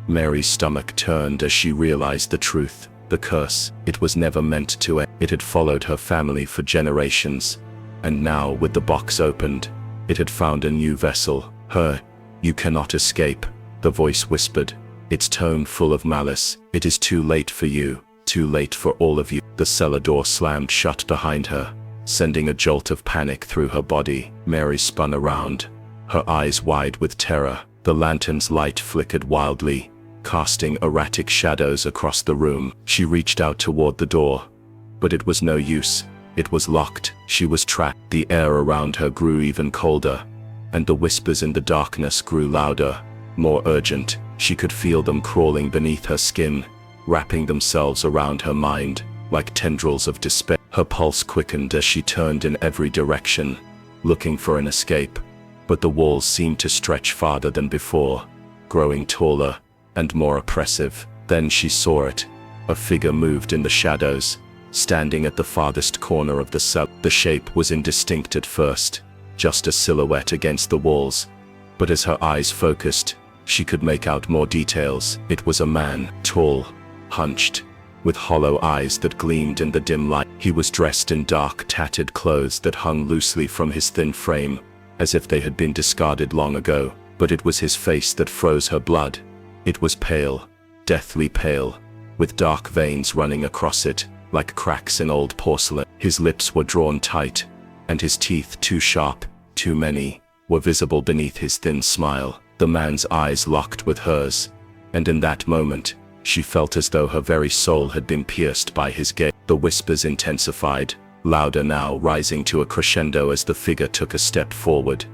Mary's stomach turned as she realized the truth. The curse, it was never meant to end. It had followed her family for generations, and now, with the box opened, it had found a new vessel. Her. You cannot escape, the voice whispered, its tone full of malice. It is too late for you, too late for all of you. The cellar door slammed shut behind her, sending a jolt of panic through her body. Mary spun around, her eyes wide with terror. The lantern's light flickered wildly, casting erratic shadows across the room. She reached out toward the door, but it was no use. It was locked. She was trapped. The air around her grew even colder, and the whispers in the darkness grew louder, more urgent. She could feel them crawling beneath her skin, wrapping themselves around her mind, like tendrils of despair. Her pulse quickened as she turned in every direction, looking for an escape, but the walls seemed to stretch farther than before, growing taller and more oppressive. Then she saw it. A figure moved in the shadows, standing at the farthest corner of the cell. The shape was indistinct at first, just a silhouette against the walls, but as her eyes focused, she could make out more details. It was a man, tall, hunched, with hollow eyes that gleamed in the dim light. He was dressed in dark, tattered clothes that hung loosely from his thin frame, as if they had been discarded long ago. But it was his face that froze her blood. It was pale, deathly pale, with dark veins running across it, like cracks in old porcelain. His lips were drawn tight, and his teeth, too sharp, too many, were visible beneath his thin smile. The man's eyes locked with hers, and in that moment, she felt as though her very soul had been pierced by his gaze. The whispers intensified, louder now, rising to a crescendo as the figure took a step forward.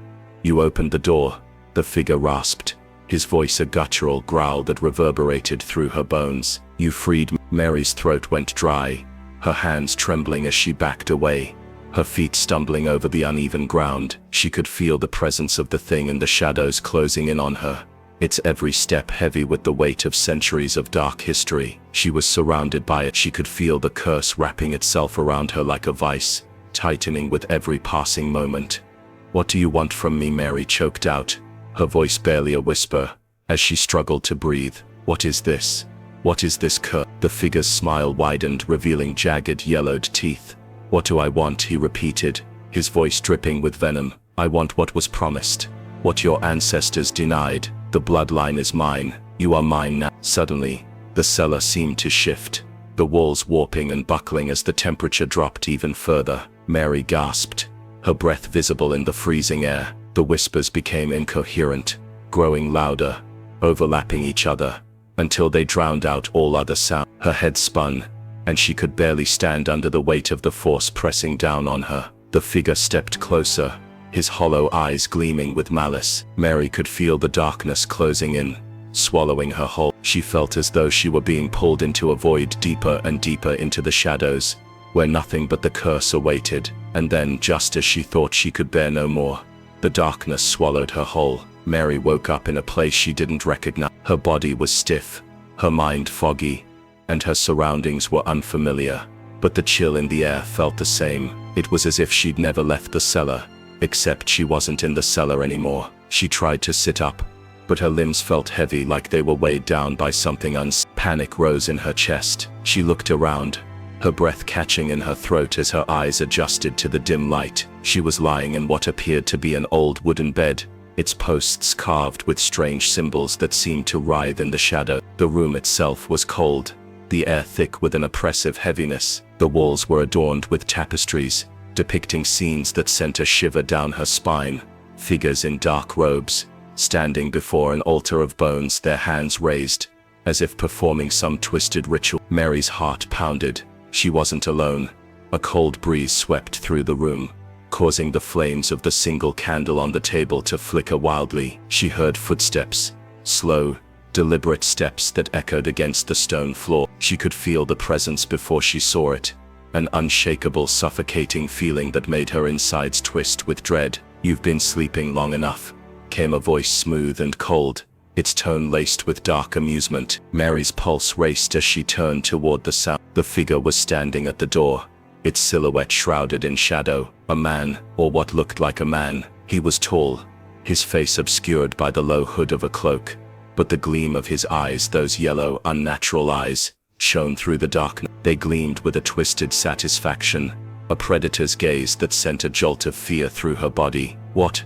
You opened the door, the figure rasped, his voice a guttural growl that reverberated through her bones. You freed me. Mary's throat went dry, her hands trembling as she backed away, her feet stumbling over the uneven ground. She could feel the presence of the thing in the shadows closing in on her, its every step heavy with the weight of centuries of dark history. She was surrounded by it. She could feel the curse wrapping itself around her like a vice, tightening with every passing moment. What do you want from me? Mary choked out, her voice barely a whisper, as she struggled to breathe. What is this? What is this curse? The figure's smile widened, revealing jagged, yellowed teeth. What do I want? He repeated, his voice dripping with venom. I want what was promised, what your ancestors denied. The bloodline is mine. You are mine now. Suddenly, the cellar seemed to shift, the walls warping and buckling as the temperature dropped even further. Mary gasped, her breath visible in the freezing air. The whispers became incoherent, growing louder, overlapping each other, until they drowned out all other sound. Her head spun, and she could barely stand under the weight of the force pressing down on her. The figure stepped closer, his hollow eyes gleaming with malice. Mary could feel the darkness closing in, swallowing her whole. She felt as though she were being pulled into a void deeper and deeper into the shadows, where nothing but the curse awaited. And then, just as she thought she could bear no more, the darkness swallowed her whole. Mary woke up in a place she didn't recognize. Her body was stiff, her mind foggy, and her surroundings were unfamiliar. But the chill in the air felt the same. It was as if she'd never left the cellar, except she wasn't in the cellar anymore. She tried to sit up, but her limbs felt heavy, like they were weighed down by something Panic rose in her chest. She looked around, her breath catching in her throat as her eyes adjusted to the dim light. She was lying in what appeared to be an old wooden bed, its posts carved with strange symbols that seemed to writhe in the shadow. The room itself was cold, the air thick with an oppressive heaviness. The walls were adorned with tapestries, depicting scenes that sent a shiver down her spine. Figures in dark robes, standing before an altar of bones, their hands raised, as if performing some twisted ritual. Mary's heart pounded. She wasn't alone. A cold breeze swept through the room, causing the flames of the single candle on the table to flicker wildly. She heard footsteps, slow, deliberate steps that echoed against the stone floor. She could feel the presence before she saw it, an unshakable, suffocating feeling that made her insides twist with dread. "You've been sleeping long enough," came a voice smooth and cold, its tone laced with dark amusement. Mary's pulse raced as she turned toward the sound. The figure was standing at the door, its silhouette shrouded in shadow. A man, or what looked like a man. He was tall, his face obscured by the low hood of a cloak, but the gleam of his eyes, those yellow, unnatural eyes, shone through the darkness. They gleamed with a twisted satisfaction, a predator's gaze that sent a jolt of fear through her body. What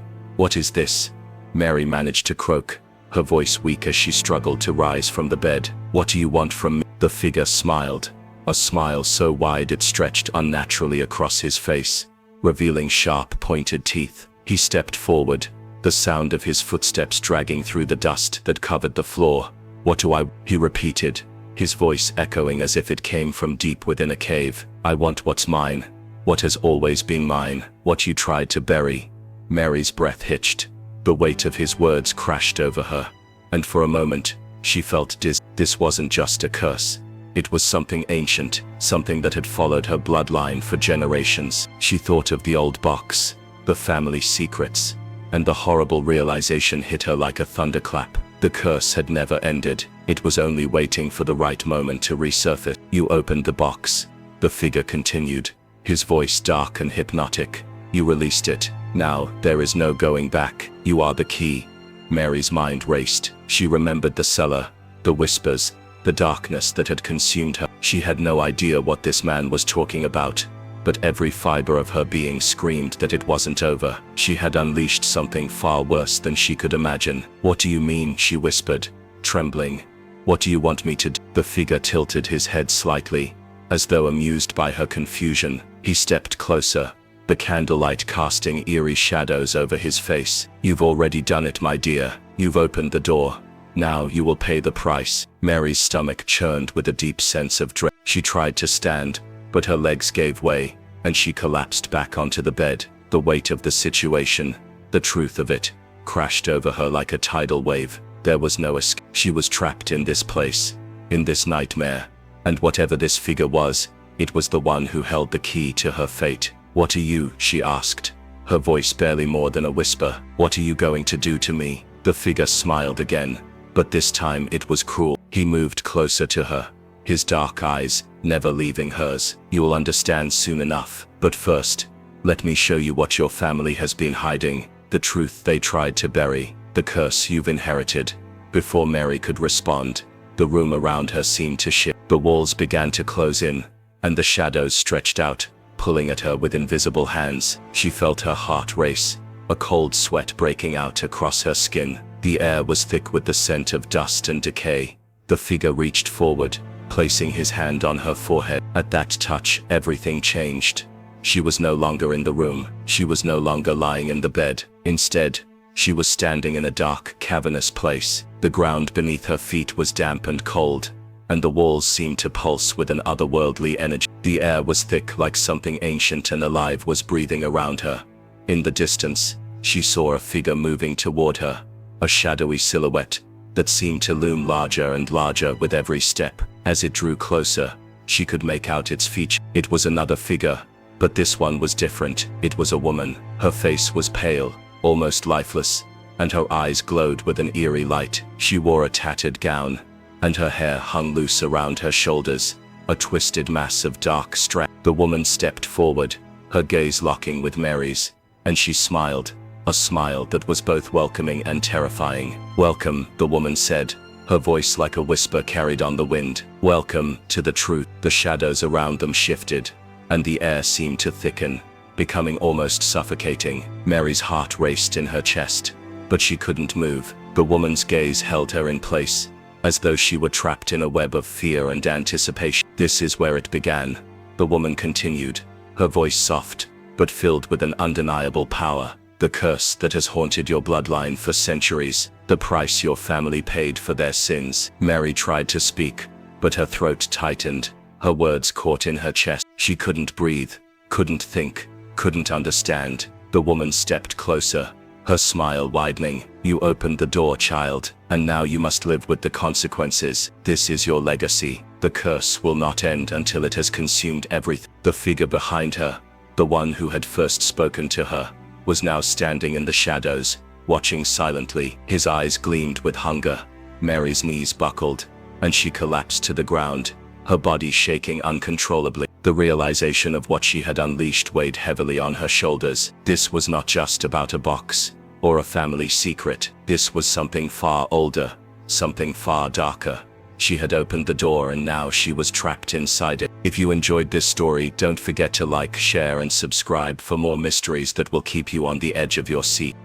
is this?" Mary managed to croak, her voice weak as she struggled to rise from the bed. "What do you want from me?" The figure smiled, a smile so wide it stretched unnaturally across his face, revealing sharp, pointed teeth. He stepped forward, the sound of his footsteps dragging through the dust that covered the floor. "What do I?" he repeated, his voice echoing as if it came from deep within a cave. "I want what's mine, what has always been mine, what you tried to bury." Mary's breath hitched. The weight of his words crashed over her, and for a moment, she felt dizzy. This wasn't just a curse. It was something ancient, something that had followed her bloodline for generations. She thought of the old box, the family secrets, and the horrible realization hit her like a thunderclap. The curse had never ended. It was only waiting for the right moment to resurface. "You opened the box," the figure continued, his voice dark and hypnotic. "You released it. Now, there is no going back. You are the key." Mary's mind raced. She remembered the cellar, the whispers, the darkness that had consumed her. She had no idea what this man was talking about, but every fiber of her being screamed that it wasn't over. She had unleashed something far worse than she could imagine. "What do you mean?" she whispered, trembling. "What do you want me to do?" The figure tilted his head slightly, as though amused by her confusion. He stepped closer, the candlelight casting eerie shadows over his face. "You've already done it, my dear. You've opened the door. Now you will pay the price." Mary's stomach churned with a deep sense of dread. She tried to stand, but her legs gave way, and she collapsed back onto the bed. The weight of the situation, the truth of it, crashed over her like a tidal wave. There was no escape. She was trapped in this place, in this nightmare, and whatever this figure was, it was the one who held the key to her fate. "What are you?" she asked, her voice barely more than a whisper. "What are you going to do to me?" The figure smiled again, but this time it was cruel. He moved closer to her, his dark eyes never leaving hers. "You will understand soon enough, but first, let me show you what your family has been hiding, the truth they tried to bury, the curse you've inherited." Before Mary could respond, the room around her seemed to shift. The walls began to close in, and the shadows stretched out, pulling at her with invisible hands. She felt her heart race, a cold sweat breaking out across her skin. The air was thick with the scent of dust and decay. The figure reached forward, placing his hand on her forehead. At that touch, everything changed. She was no longer in the room. She was no longer lying in the bed. Instead, she was standing in a dark, cavernous place. The ground beneath her feet was damp and cold, and the walls seemed to pulse with an otherworldly energy. The air was thick, like something ancient and alive was breathing around her. In the distance, she saw a figure moving toward her, a shadowy silhouette that seemed to loom larger and larger with every step. As it drew closer, she could make out its features. It was another figure, but this one was different. It was a woman. Her face was pale, almost lifeless, and her eyes glowed with an eerie light. She wore a tattered gown, and her hair hung loose around her shoulders, a twisted mass of dark strands. The woman stepped forward, her gaze locking with Mary's, and she smiled, a smile that was both welcoming and terrifying. "Welcome," the woman said, her voice like a whisper carried on the wind. "Welcome to the truth." The shadows around them shifted, and the air seemed to thicken, becoming almost suffocating. Mary's heart raced in her chest, but she couldn't move. The woman's gaze held her in place, as though she were trapped in a web of fear and anticipation. "This is where it began," the woman continued, her voice soft, but filled with an undeniable power. "The curse that has haunted your bloodline for centuries, The price your family paid for their sins. Mary tried to speak, but her throat tightened. Her words caught in her chest. She couldn't breathe, couldn't think, couldn't understand. The woman stepped closer, her smile widening. You opened the door, child, and now you must live with the consequences. This is your legacy. The curse will not end until it has consumed everything. The figure behind her, the one who had first spoken to her, was now standing in the shadows, watching silently. His eyes gleamed with hunger. Mary's knees buckled, and she collapsed to the ground, her body shaking uncontrollably. The realization of what she had unleashed weighed heavily on her shoulders. This was not just about a box or a family secret. This was something far older, something far darker. She had opened the door and now she was trapped inside it. If you enjoyed this story, don't forget to like, share, and subscribe for more mysteries that will keep you on the edge of your seat.